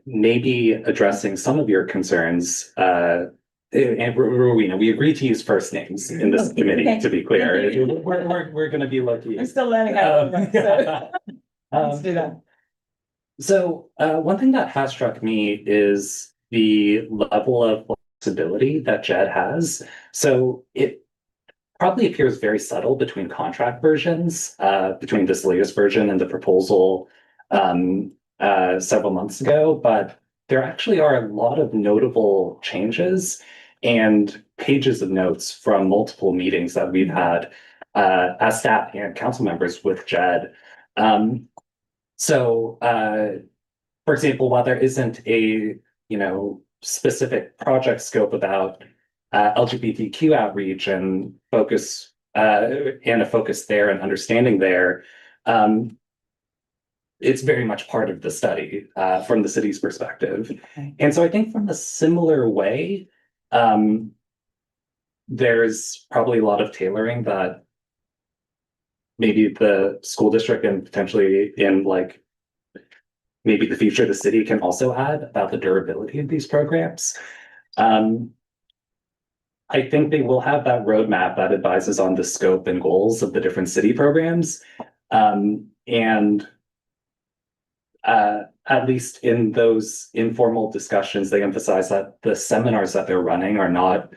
maybe addressing some of your concerns. And Rowena, we agreed to use first names in this committee, to be clear. We're going to be lucky. I'm still learning how to work, so let's do that. So one thing that has struck me is the level of flexibility that JED has. So it probably appears very subtle between contract versions, between this latest version and the proposal several months ago, but there actually are a lot of notable changes and pages of notes from multiple meetings that we've had as staff and council members with JED. For example, while there isn't a specific project scope about LGBTQ outreach and focus and a focus there and understanding there, it's very much part of the study from the city's perspective. Okay. And so I think from a similar way, there's probably a lot of tailoring that maybe the school district and potentially in maybe the future the city can also add about the durability of these programs. I think they will have that roadmap that advises on the scope and goals of the different city programs. At least in those informal discussions, they emphasize that the seminars that they're running are not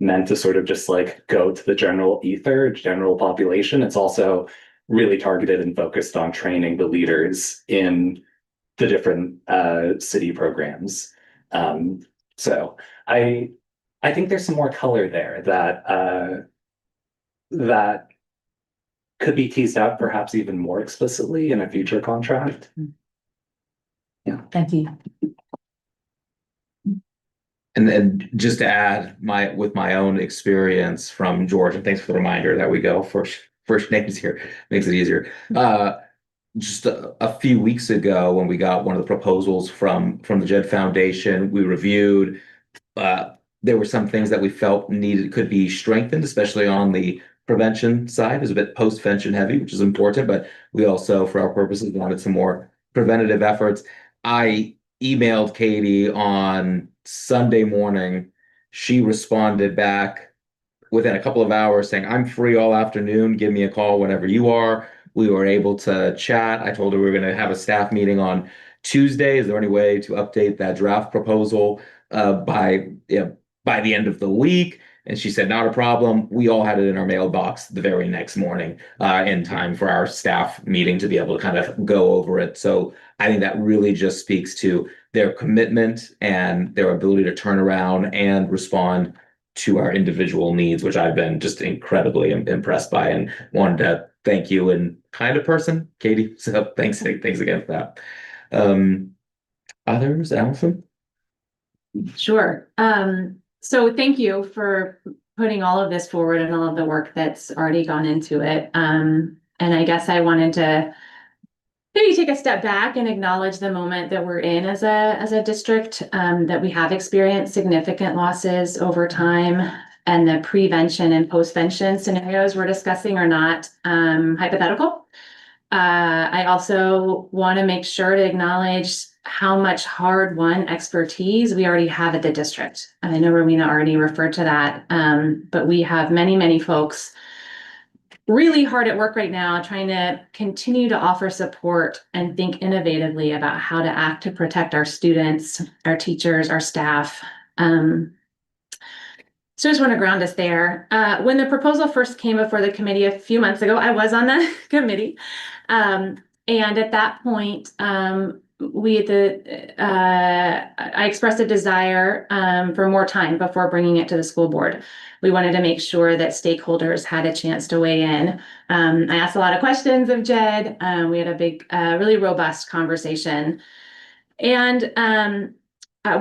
meant to sort of just go to the general ether, general population. It's also really targeted and focused on training the leaders in the different city programs. So I think there's some more color there that could be teased out perhaps even more explicitly in a future contract. Yeah, thank you. And then just to add with my own experience from George, and thanks for the reminder that we go first names here, makes it easier. Just a few weeks ago, when we got one of the proposals from the JED Foundation, we reviewed. There were some things that we felt could be strengthened, especially on the prevention side. It was a bit post-vention heavy, which is important, but we also, for our purposes, wanted some more preventative efforts. I emailed Katie on Sunday morning. She responded back within a couple of hours saying, "I'm free all afternoon. Give me a call whenever you are." We were able to chat. I told her we were going to have a staff meeting on Tuesday. Is there any way to update that draft proposal by the end of the week? And she said, not a problem. We all had it in our mailbox the very next morning in time for our staff meeting to be able to kind of go over it. So I think that really just speaks to their commitment and their ability to turn around and respond to our individual needs, which I've been just incredibly impressed by, and wanted to thank you in kind of person, Katie. So thanks again for that. Others, Allison? Sure. So thank you for putting all of this forward and all of the work that's already gone into it. And I guess I wanted to maybe take a step back and acknowledge the moment that we're in as a district, that we have experienced significant losses over time, and the prevention and postvention scenarios we're discussing are not hypothetical. I also want to make sure to acknowledge how much hard-won expertise we already have at the district. And I know Rowena already referred to that, but we have many, many folks really hard at work right now trying to continue to offer support and think innovatively about how to act to protect our students, our teachers, our staff. So I just want to ground us there. When the proposal first came before the committee a few months ago, I was on the committee. And at that point, I expressed a desire for more time before bringing it to the school board. We wanted to make sure that stakeholders had a chance to weigh in. I asked a lot of questions of Jed. We had a big, really robust conversation. And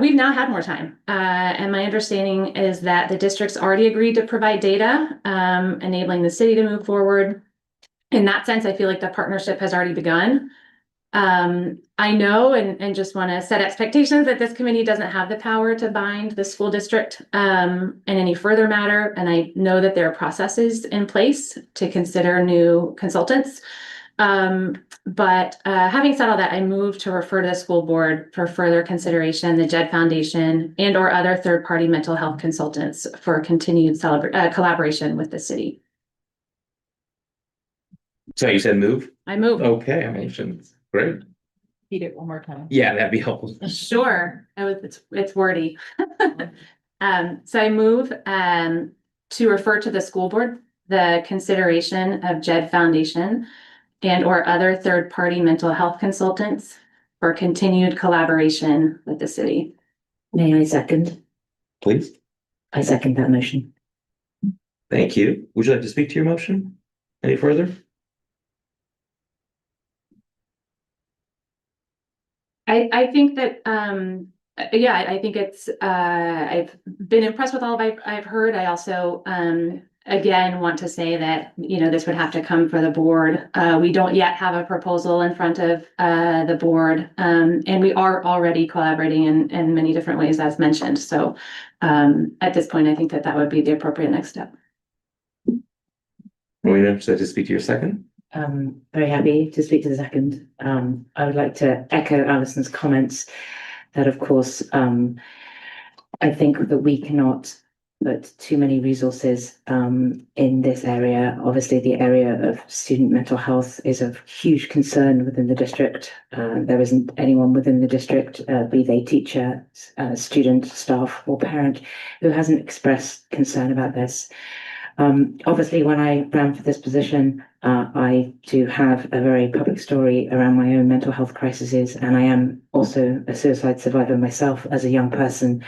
we've now had more time. And my understanding is that the district's already agreed to provide data, enabling the city to move forward. In that sense, I feel like the partnership has already begun. I know and just want to set expectations that this committee doesn't have the power to bind the school district in any further matter. And I know that there are processes in place to consider new consultants. But having said all that, I move to refer to the school board for further consideration, the JED Foundation and or other third-party mental health consultants for continued collaboration with the city. So you said move? I move. Okay, I mentioned, great. Repeat it one more time. Yeah, that'd be helpful. Sure. It's wordy. So I move to refer to the school board the consideration of JED Foundation and or other third-party mental health consultants for continued collaboration with the city. May I second? Please. I second that motion. Thank you. Would you like to speak to your motion any further? I think that, yeah, I think it's, I've been impressed with all I've heard. I also, again, want to say that, this would have to come for the board. We don't yet have a proposal in front of the board, and we are already collaborating in many different ways, as mentioned. So at this point, I think that would be the appropriate next step. Rowena, should I just speak to your second? Very happy to speak to the second. I would like to echo Alison's comments that, of course, I think that we cannot put too many resources in this area. Obviously, the area of student mental health is of huge concern within the district. There isn't anyone within the district, be they teacher, student, staff, or parent, who hasn't expressed concern about this. Obviously, when I ran for this position, I do have a very public story around my own mental health crises, and I am also a suicide survivor myself as a young person.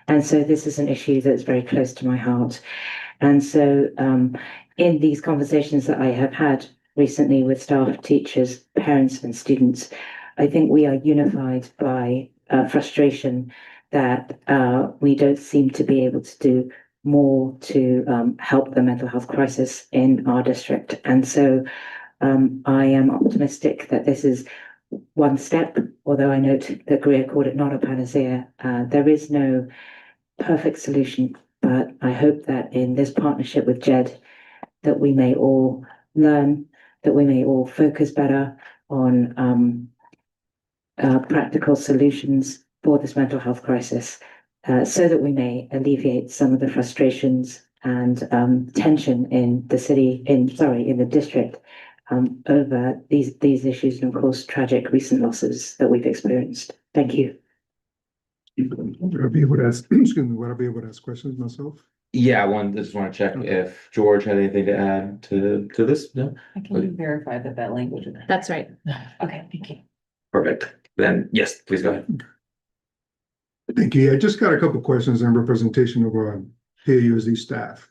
And so this is an issue that's very close to my heart. And so in these conversations that I have had recently with staff, teachers, parents, and students, I think we are unified by frustration that we don't seem to be able to do more to help the mental health crisis in our district. And so I am optimistic that this is one step, although I note that Greer called it not a panacea. There is no perfect solution, but I hope that in this partnership with JED, that we may all learn, that we may all focus better on practical solutions for this mental health crisis, so that we may alleviate some of the frustrations and tension in the city, in the district, over these issues, and of course, tragic recent losses that we've experienced. Thank you. Would I be able to ask, excuse me, would I be able to ask questions myself? Yeah, just want to check if George had anything to add to this. No? Can you verify that language? That's right. Okay, thank you. Perfect. Then yes, please go ahead. Thank you. I just got a couple of questions in representation of our PAUSD staff.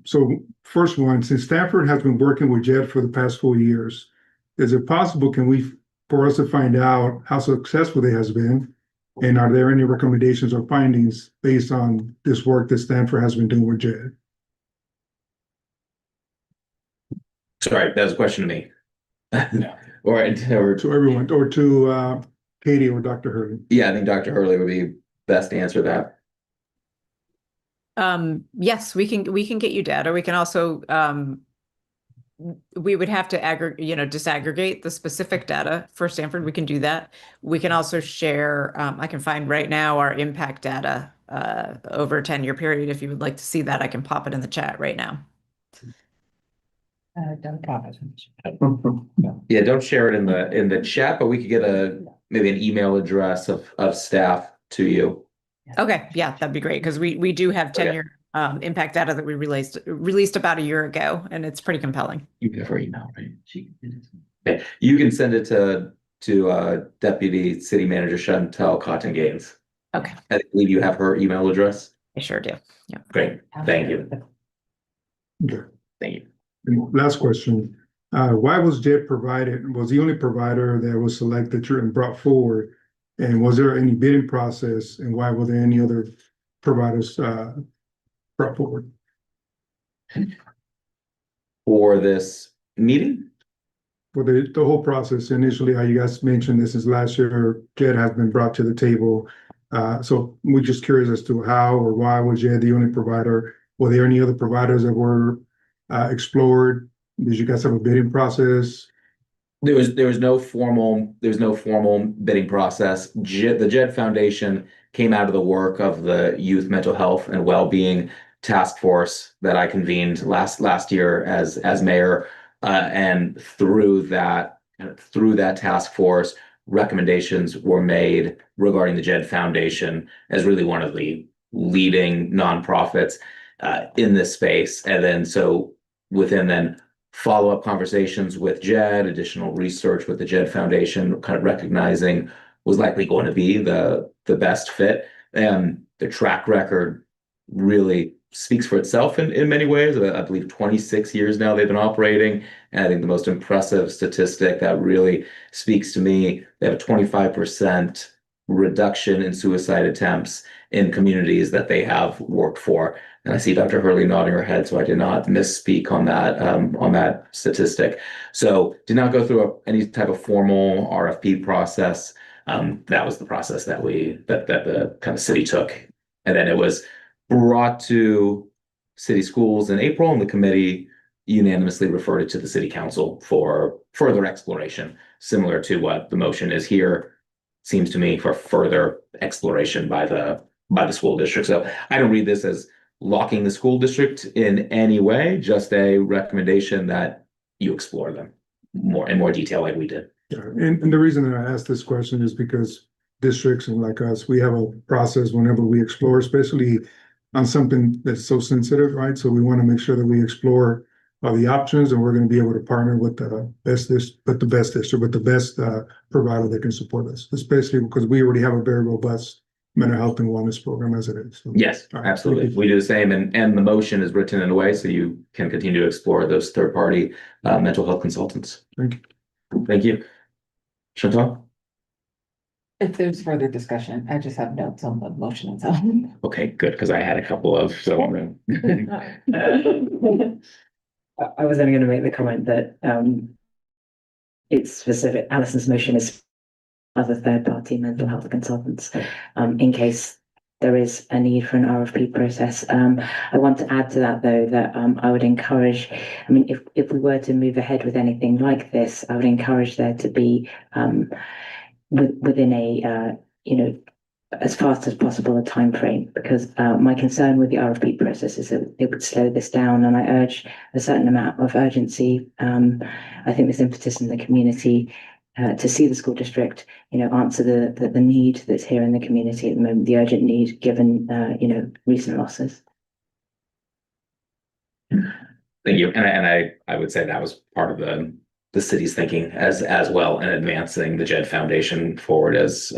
So first one, since Stanford has been working with JED for the past 4 years, is it possible for us to find out how successful it has been, And are there any recommendations or findings based on this work that Stanford has been doing with JED? Sorry, that was a question to me. Or To everyone, or to Katie or Dr. Hurley? yeah, I think Dr. Hurley would be best to answer that. Yes, we can get you data. We can also we would have to disaggregate the specific data for Stanford. We can do that. We can also share, I can find right now our impact data over a 10-year period. If you would like to see that, I can pop it in the chat right now. Don't pop it. Yeah, don't share it in the chat, but we could get maybe an email address of staff to you. Okay, yeah, that'd be great because we do have 10-year impact data that we released about a year ago, and it's pretty compelling. You have her email, right? Okay. You can send it to Deputy City Manager Chantel Cotton Gaines. Okay. I believe you have her email address. I sure do. Yeah. Great. Thank you. Okay. Thank you. And last question. Why was JED provided? Was the only provider that was selected and brought forward? And was there any bidding process? And why were there any other providers brought forward? For this meeting? For the whole process, initially, how you guys mentioned this is last year, JED has been brought to the table. So we're just curious as to how or why was JED the only provider? Were there any other providers that were explored? Did you guys have a bidding process? There was no formal bidding process. The JED Foundation came out of the work of the Youth Mental Health and Wellbeing Task Force that I convened last year as mayor, and through that task force, recommendations were made regarding the JED Foundation as really one of the leading nonprofits in this space, and then within follow-up conversations with JED, additional research with the JED Foundation, kind of recognizing was likely going to be the best fit. And the track record really speaks for itself in many ways. I believe 26 years now they've been operating. And I think the most impressive statistic that really speaks to me, they have a 25% reduction in suicide attempts in communities that they have worked for. And I see Dr. Hurley nodding her head, so I did not misspeak on that statistic. So did not go through any type of formal RFP process. That was the process that the kind of city took. And then it was brought to city schools in April, and the committee unanimously referred it to the city council for further exploration, similar to what the motion is here, seems to me, for further exploration by the school district. So I don't read this as locking the school district in any way, just a recommendation that you explore them in more detail like we did. Yeah, and the reason that I asked this question is because districts and like us, we have a process whenever we explore, especially on something that's so sensitive, right? So we want to make sure that we explore all the options, and we're going to be able to partner with the best provider that can support us, especially because we already have a very robust mental health and wellness program as it is. So, yes, right, absolutely. We do the same, and the motion is written in a way so you can continue to explore those third-party mental health consultants. Thank you. Thank you. Chantal? If there's further discussion, I just have notes on the motion itself. Okay, good, because I had a couple of, so I'm I was only going to make the comment that it's specific. Alison's motion is other third-party mental health consultants, in case there is a need for an RFP process. I want to add to that, though, that I would encourage, I mean, if we were to move ahead with anything like this, I would encourage there to be within a, as fast as possible a time frame, because my concern with the RFP process is that it would slow this down, and I urge a certain amount of urgency. I think there's impetus in the community to see the school district, answer the need that's here in the community at the moment, the urgent need given, recent losses. Thank you. And I would say that was part of the city's thinking as well, and advancing the JED Foundation forward as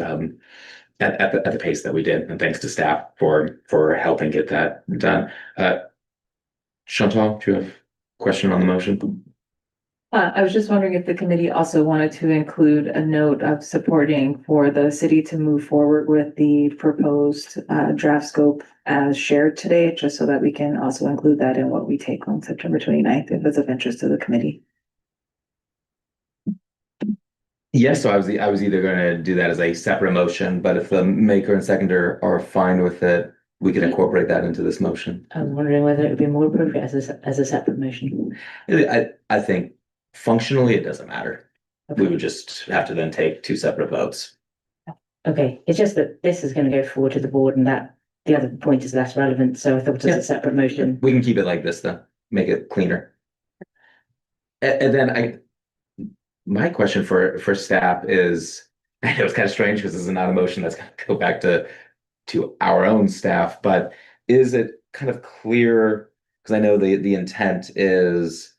at the pace that we did, and thanks to staff for helping get that done. Chantal, do you have a question on the motion? I was just wondering if the committee also wanted to include a note of supporting for the city to move forward with the proposed draft scope as shared today, just so that we can also include that in what we take on September 29th, if it's of interest to the committee. Yes, so I was either gonna do that as a separate motion, but if the maker and seconder are fine with it, we can incorporate that into this motion. I was wondering whether it would be more appropriate as a separate motion. I think functionally it doesn't matter. We would just have to then take two separate votes. Okay, it's just that this is going to go forward to the board and that the other point is less relevant, so I thought it was a separate motion. We can keep it like this then, make it cleaner. And then my question for staff is, I know it's kind of strange because this is not a motion that's gonna go back to our own staff, but is it kind of clear? Because I know the intent is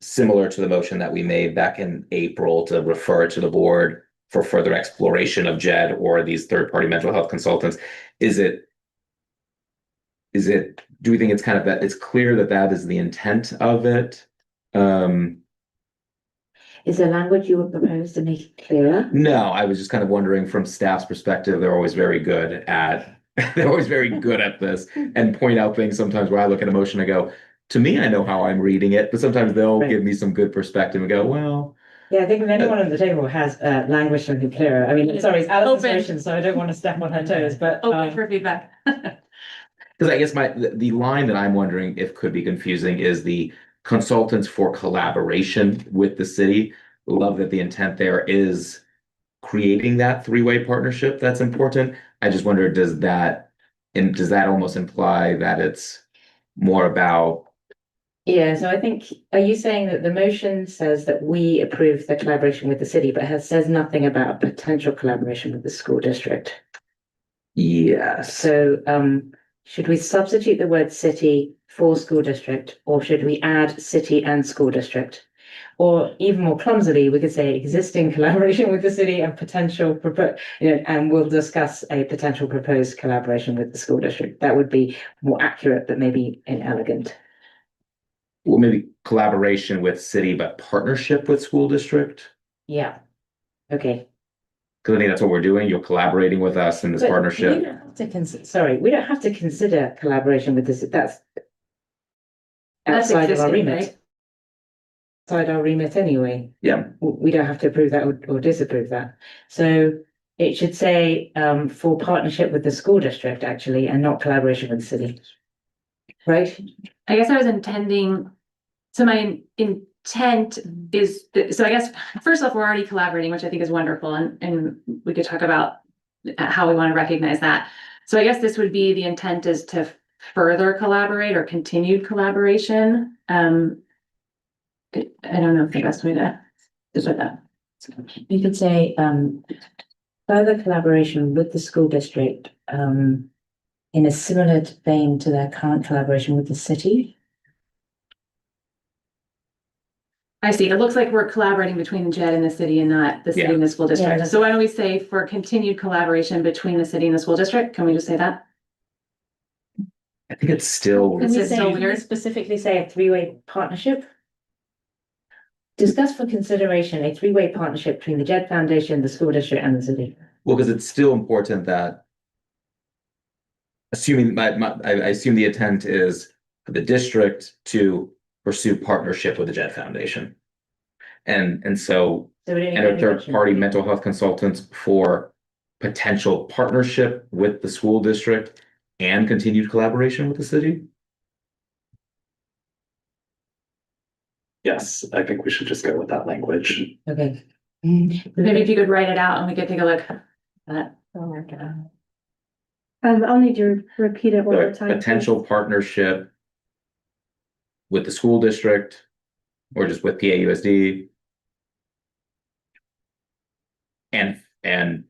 similar to the motion that we made back in April to refer to the board for further exploration of JED or these third-party mental health consultants. Do we think it's kind of that it's clear that that is the intent of it? Is there language you would propose to make it clearer? No, I was just kind of wondering from staff's perspective, they're always very good at this and point out things sometimes where I look at a motion and go, to me, I know how I'm reading it, but sometimes they'll give me some good perspective and go, well. Yeah, I think if anyone on the table has language to be clearer, I mean, sorry, it's Alison's Open. motion, so I don't want to step on her toes, but. Open for feedback. Because I guess the line that I'm wondering if could be confusing is the consultants for collaboration with the city. Love that the intent there is creating that three-way partnership. That's important. I just wonder, does that almost imply that it's more about? Yeah, so I think, are you saying that the motion says that we approve the collaboration with the city, but says nothing about potential collaboration with the school district? Yes. So, should we substitute the word city for school district, or should we add city and school district? Or even more clumsily, we could say existing collaboration with the city and potential and we'll discuss a potential proposed collaboration with the school district. That would be more accurate, but maybe inelegant. Well, maybe collaboration with city, but partnership with school district. Yeah. Okay. Because I think that's what we're doing. You're collaborating with us in this partnership. We don't have to we don't have to consider collaboration with this. That's outside of our remit. Right? Outside our remit anyway. Yeah. We don't have to approve that or disapprove that. So it should say for partnership with the school district, actually, and not collaboration with the city. Right? I guess I was intending, so my intent is, so I guess, first off, we're already collaborating, which I think is wonderful, and we could talk about how we want to recognize that. So I guess this would be, the intent is to further collaborate or continued collaboration. I don't know if the best way to put that. You could say further collaboration with the school district in a similar vein to their current collaboration with the city. I see. It looks like we're collaborating between the JED and the city and not the city and the school district. So why don't we say for continued collaboration between the city and the school district? Can we just say that? I think it's still. Can we specifically say a three-way partnership? Discuss for consideration a three-way partnership between the JED Foundation, the school district, and the city. Well, because it's still important that, assuming I assume the intent is for the district to pursue partnership with the JED Foundation. And so enter third-party mental health consultants for potential partnership with the school district and continued collaboration with the city. Yes, I think we should just go with that language. Okay. Maybe if you could write it out and we could take a look at that. I'll need you to repeat it one more time. Potential partnership with the school district or just with PAUSD. And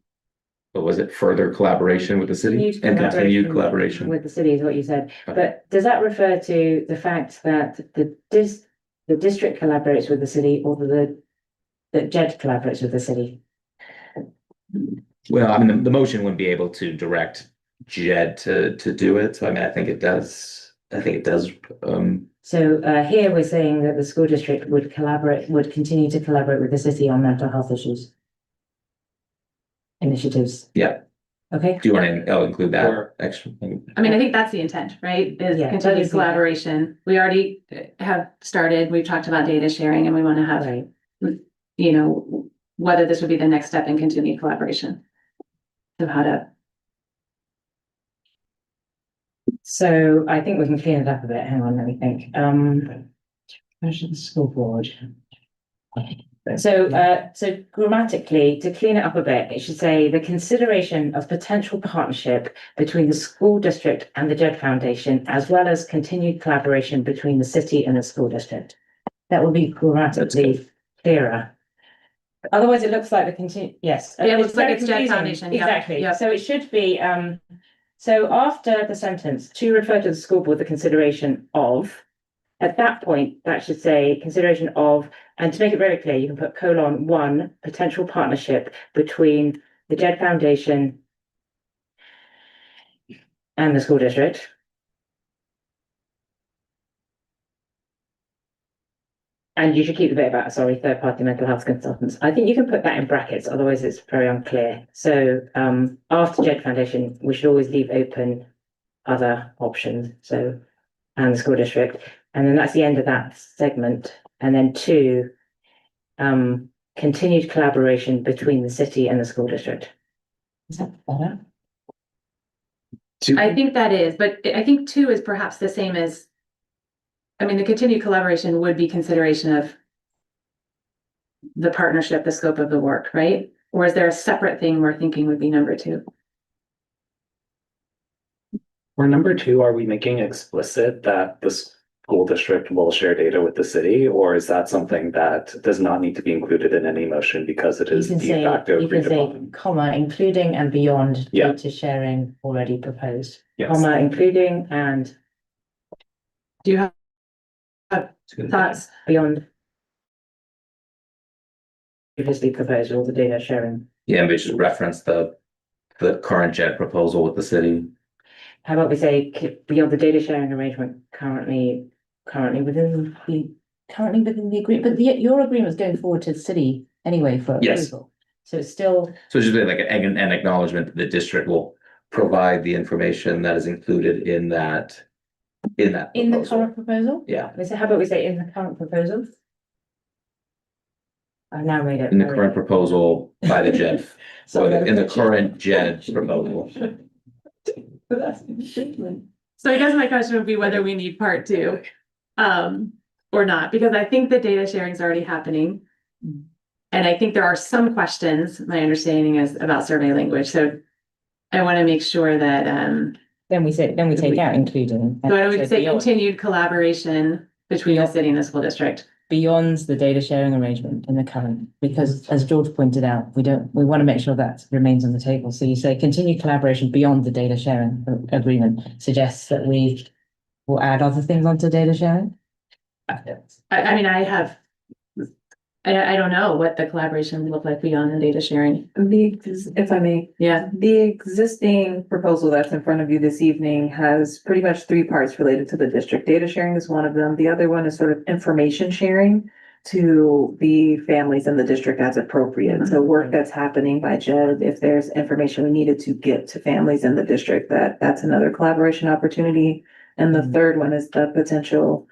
what was it? Further collaboration with the city and continued collaboration with the city is what you said. But does that refer to the fact that the district collaborates with the city, or that JED collaborates with the city? Well, I mean, the motion wouldn't be able to direct JED to do it. So I mean, I think it does. I think it does. So here we're saying that the school district would continue to collaborate with the city on mental health issues. Initiatives. Yeah. Okay. Do you want to include that Or- extra? I mean, I think that's the intent, right? Is Yeah, that continued is the intent. collaboration. We already have started, we've talked about data sharing and we want to have, Right. you know, whether this would be the next step in continued collaboration. Of how to, So I think we can clean it up a bit. Hang on, let me think. Mention the school board. So grammatically, to clean it up a bit, it should say the consideration of potential partnership between the school district and the Jed Foundation, as well as continued collaboration between the city and the school district. That will be grammatically clearer. Otherwise, it looks like the yes. Yeah, it looks like very it's Jed confusing. Foundation, yep, Exactly. yep. So it should be, so after the sentence, to refer to the school board, the consideration of, at that point, that should say consideration of, and to make it very clear, you can put :1, potential partnership between the Jed Foundation and the school district. And you should keep the bit about, third party mental health consultants. I think you can put that in brackets, otherwise it's very unclear. So after Jed Foundation, we should always leave open other options. So, and the school district. And then that's the end of that segment. And then 2, continued collaboration between the city and the school district. Is that better? I think that is, but I think 2 is perhaps the same as, I mean, the continued collaboration would be consideration of the partnership, the scope of the work, right? Or is there a separate thing we're thinking would be number 2? For number 2, are we making explicit that the school district will share data with the city, or is that something that does not need to be included in any motion because it is de facto? You can say, comma, including and beyond Yeah. data sharing already proposed. Yes. Comma, including and Do you have thoughts? beyond previously proposed all the data sharing. Yeah, we should reference the current JED proposal with the city. How about we say beyond the data sharing arrangement currently within the agreement, but your agreement is going forward to the city anyway for Yes. approval. So it's still, So it should be like an acknowledgement that the district will provide the information that is included in that in the proposal. current proposal? Yeah, How about we say in the current proposal? I've now made it. in the current proposal by the JED, So or in the current JED proposal. So I guess my question would be whether we need part 2, or not, because I think the data sharing is already happening. And I think there are some questions, my understanding is about survey language, so I want to make sure that, Then we take out including. so I would say beyond- continued collaboration between the city and the school district. Beyond the data sharing arrangement in the current, because as George pointed out, we want to make sure that remains on the table. So you say continued collaboration beyond the data sharing agreement suggests that we will add other things onto data sharing. I mean, I don't know what the collaboration would look like beyond the data sharing. If I may, Yeah, the existing proposal that's in front of you this evening has pretty much 3 parts related to the district. Data sharing is one of them. The other one is sort of information sharing to the families in the district as appropriate. So work that's happening by JED, if there's information we needed to get to families in the district, that's another collaboration opportunity. And the third one is the potential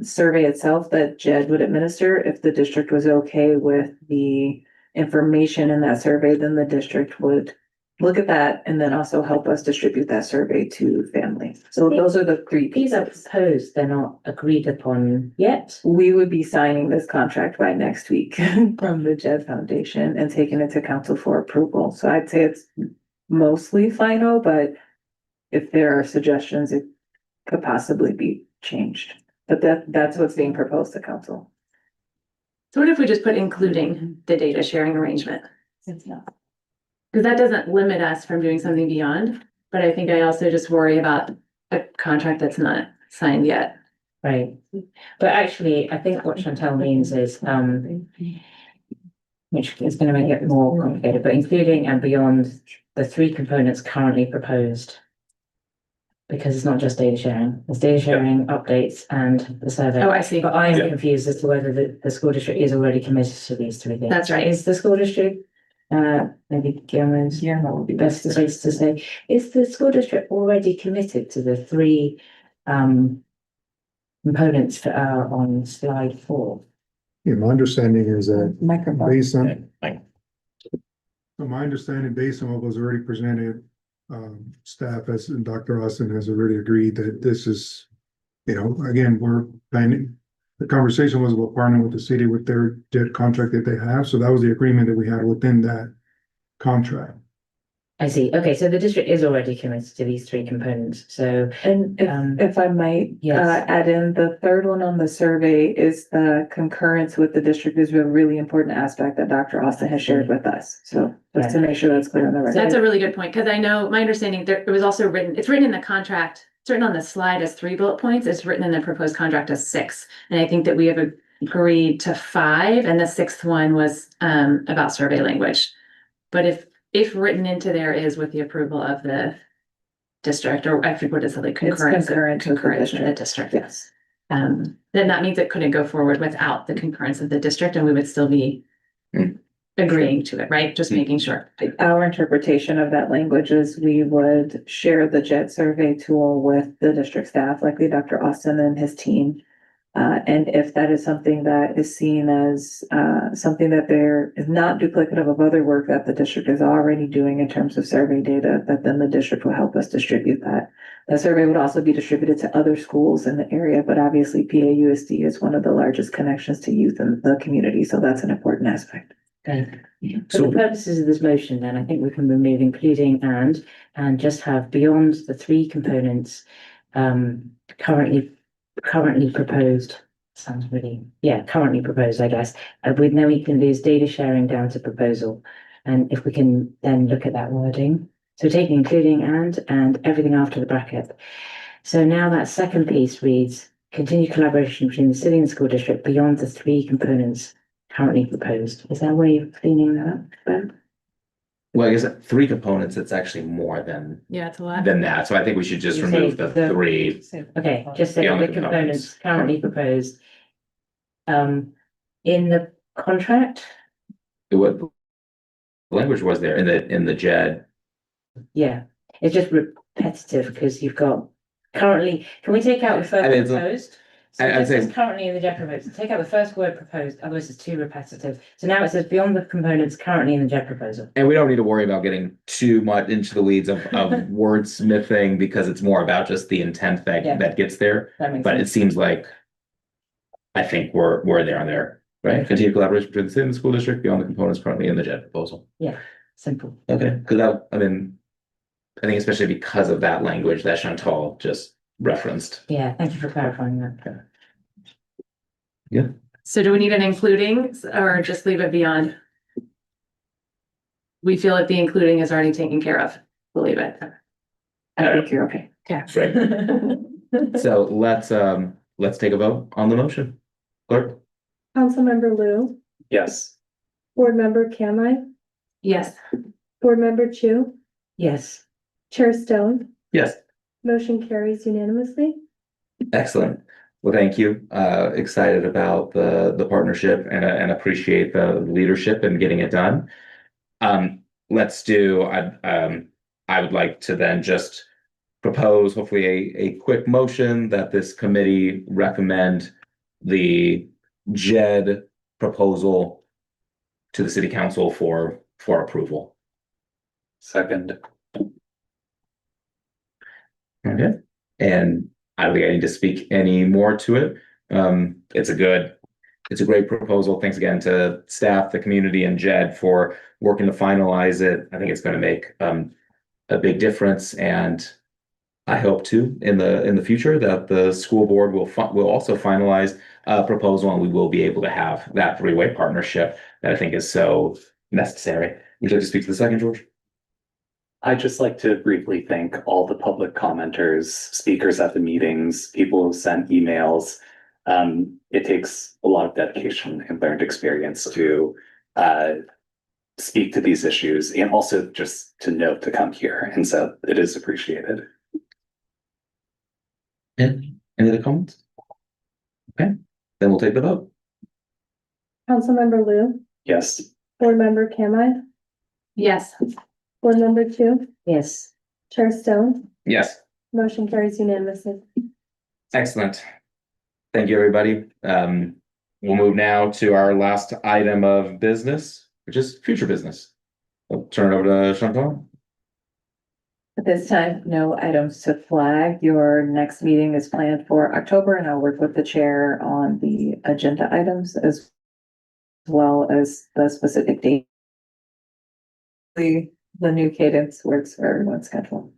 survey itself that JED would administer. If the district was okay with the information in that survey, then the district would look at that and then also help us distribute that survey to families. So those are the 3 These are pieces. proposed, they're not agreed upon yet. We would be signing this contract by next week from the JED Foundation and taking it to council for approval. So I'd say it's mostly final, but if there are suggestions, it could possibly be changed. But that's what's being proposed to council. so what if we just put including the data sharing arrangement? It's not. Because that doesn't limit us from doing something beyond, but I think I also just worry about a contract that's not signed yet. Right. But actually, I think what Chantel means is, which is going to make it more complicated, but including and beyond the 3 components currently proposed. because it's not just data sharing. There's data sharing, updates, and the survey. Oh, I see. But I am Yeah. confused as to whether the school district is already committed to these three things. That's right. Is the school district, maybe Guillermo would be best place to say, is the school district already committed to the three components that are on slide 4? Yeah, my understanding is that Microphone. based on, so my understanding, based on what was already presented, staff as Dr. Austin has already agreed that this is, again, we're planning. The conversation was about partnering with the city with their JET contract that they have. So that was the agreement that we had within that contract. I see. Okay, so the district is already committed to these three components. So, And if I might, yes. add in, the third one on the survey is the concurrence with the district is a really important aspect that Dr. Austin has shared with us. So just to make sure that's clear on the record. That's a really good point, because I know my understanding there, it was also written, it's written in the contract, it's written on the slide as 3 bullet points, it's written in the proposed contract as 6. And I think that we have agreed to 5, and the 6th one was about survey language. But if written into there is with the approval of the district, or I think what is it, like concurrence of the district. Yes. Then that means it couldn't go forward without the concurrence of the district, and we would still be agreeing to it, right? Just making sure. Our interpretation of that language is we would share the JET survey tool with the district staff, likely Dr. Austin and his team. And if that is something that is seen as something that there is not duplicative of other work that the district is already doing in terms of survey data, that then the district will help us distribute that. The survey would also be distributed to other schools in the area, but obviously PAUSD is one of the largest connections to youth in the community, so that's an important aspect. Okay. For the purposes of this motion, then I think we can remove including and just have beyond the three components currently proposed. Sounds really, currently proposed, I guess. With no we can lose data sharing down to proposal. And if we can then look at that wording. So taking including and everything after the bracket. So now that second piece reads continued collaboration between the city and the school district beyond the three components currently proposed. Is that a way of cleaning that up, Ben? Well, I guess 3 components, it's actually more than Yeah, it's a lot. that. So I think we should just You remove say the 3. Okay, just say Beyond the the components components. currently proposed. In the contract, What language was there in the JED? yeah, it's just repetitive because you've got currently, can we take out the first I mean, proposed? So I'd this say- is currently in the JED proposed, take out the first word proposed, otherwise it's too repetitive. So now it says beyond the components currently in the JED proposal. And we don't need to worry about getting too much into the weeds of wordsmithing, because it's more about just the intent that gets there. That makes But it sense. seems like I think we're there, right? Continued collaboration between the city and the school district beyond the components currently in the JED proposal. Yeah, simple. Okay, because I think especially because of that language that Chantal just referenced. Yeah, thank you for clarifying that. Yeah. So do we need an including or just leave it beyond? We feel that the including is already taken care of. We'll leave it. I think you're okay. Yeah. Right. So let's take a vote on the motion. Clerk? Councilmember Lou, Yes. Board Member Kamei, Yes. Board Member Chu, Yes. Chair Stone, Yes. motion carries unanimously. Excellent. Well, thank you. Excited about the partnership and appreciate the leadership and getting it done. Let's do, I would like to then just propose hopefully a quick motion that this committee recommend the JED proposal to the city council for approval. Second. Okay. And I don't think I need to speak any more to it. It's a great proposal. Thanks again to staff, the community, and JED for working to finalize it. I think it's going to make a big difference, and I hope too in the future that the school board will also finalize a proposal, and we will be able to have that 3-way partnership that I think is so necessary. Would you like to speak to the second, George? I'd just like to briefly thank all the public commenters, speakers at the meetings, people who sent emails. It takes a lot of dedication and learned experience to speak to these issues, and also just to know to come here. And so it is appreciated. Any other comments? Okay, then we'll take the vote. Councilmember Lou, Yes. Board Member Kamei, Yes. Board Member Chu, Yes. Chair Stone, Yes, motion carries unanimously. excellent. Thank you, everybody. We'll move now to our last item of business, which is future business. I'll turn it over to Chantal. At this time, no items to flag. Your next meeting is planned for October, and I'll work with the chair on the agenda items as well as the specific date. The new cadence works for everyone's schedule.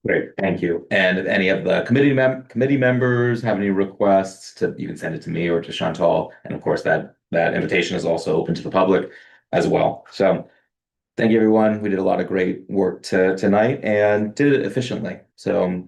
Great, thank you. And if any of the committee members have any requests, you can send it to me or to Chantal. And of course, that invitation is also open to the public as well. So thank you, everyone. We did a lot of great work tonight and did it efficiently. So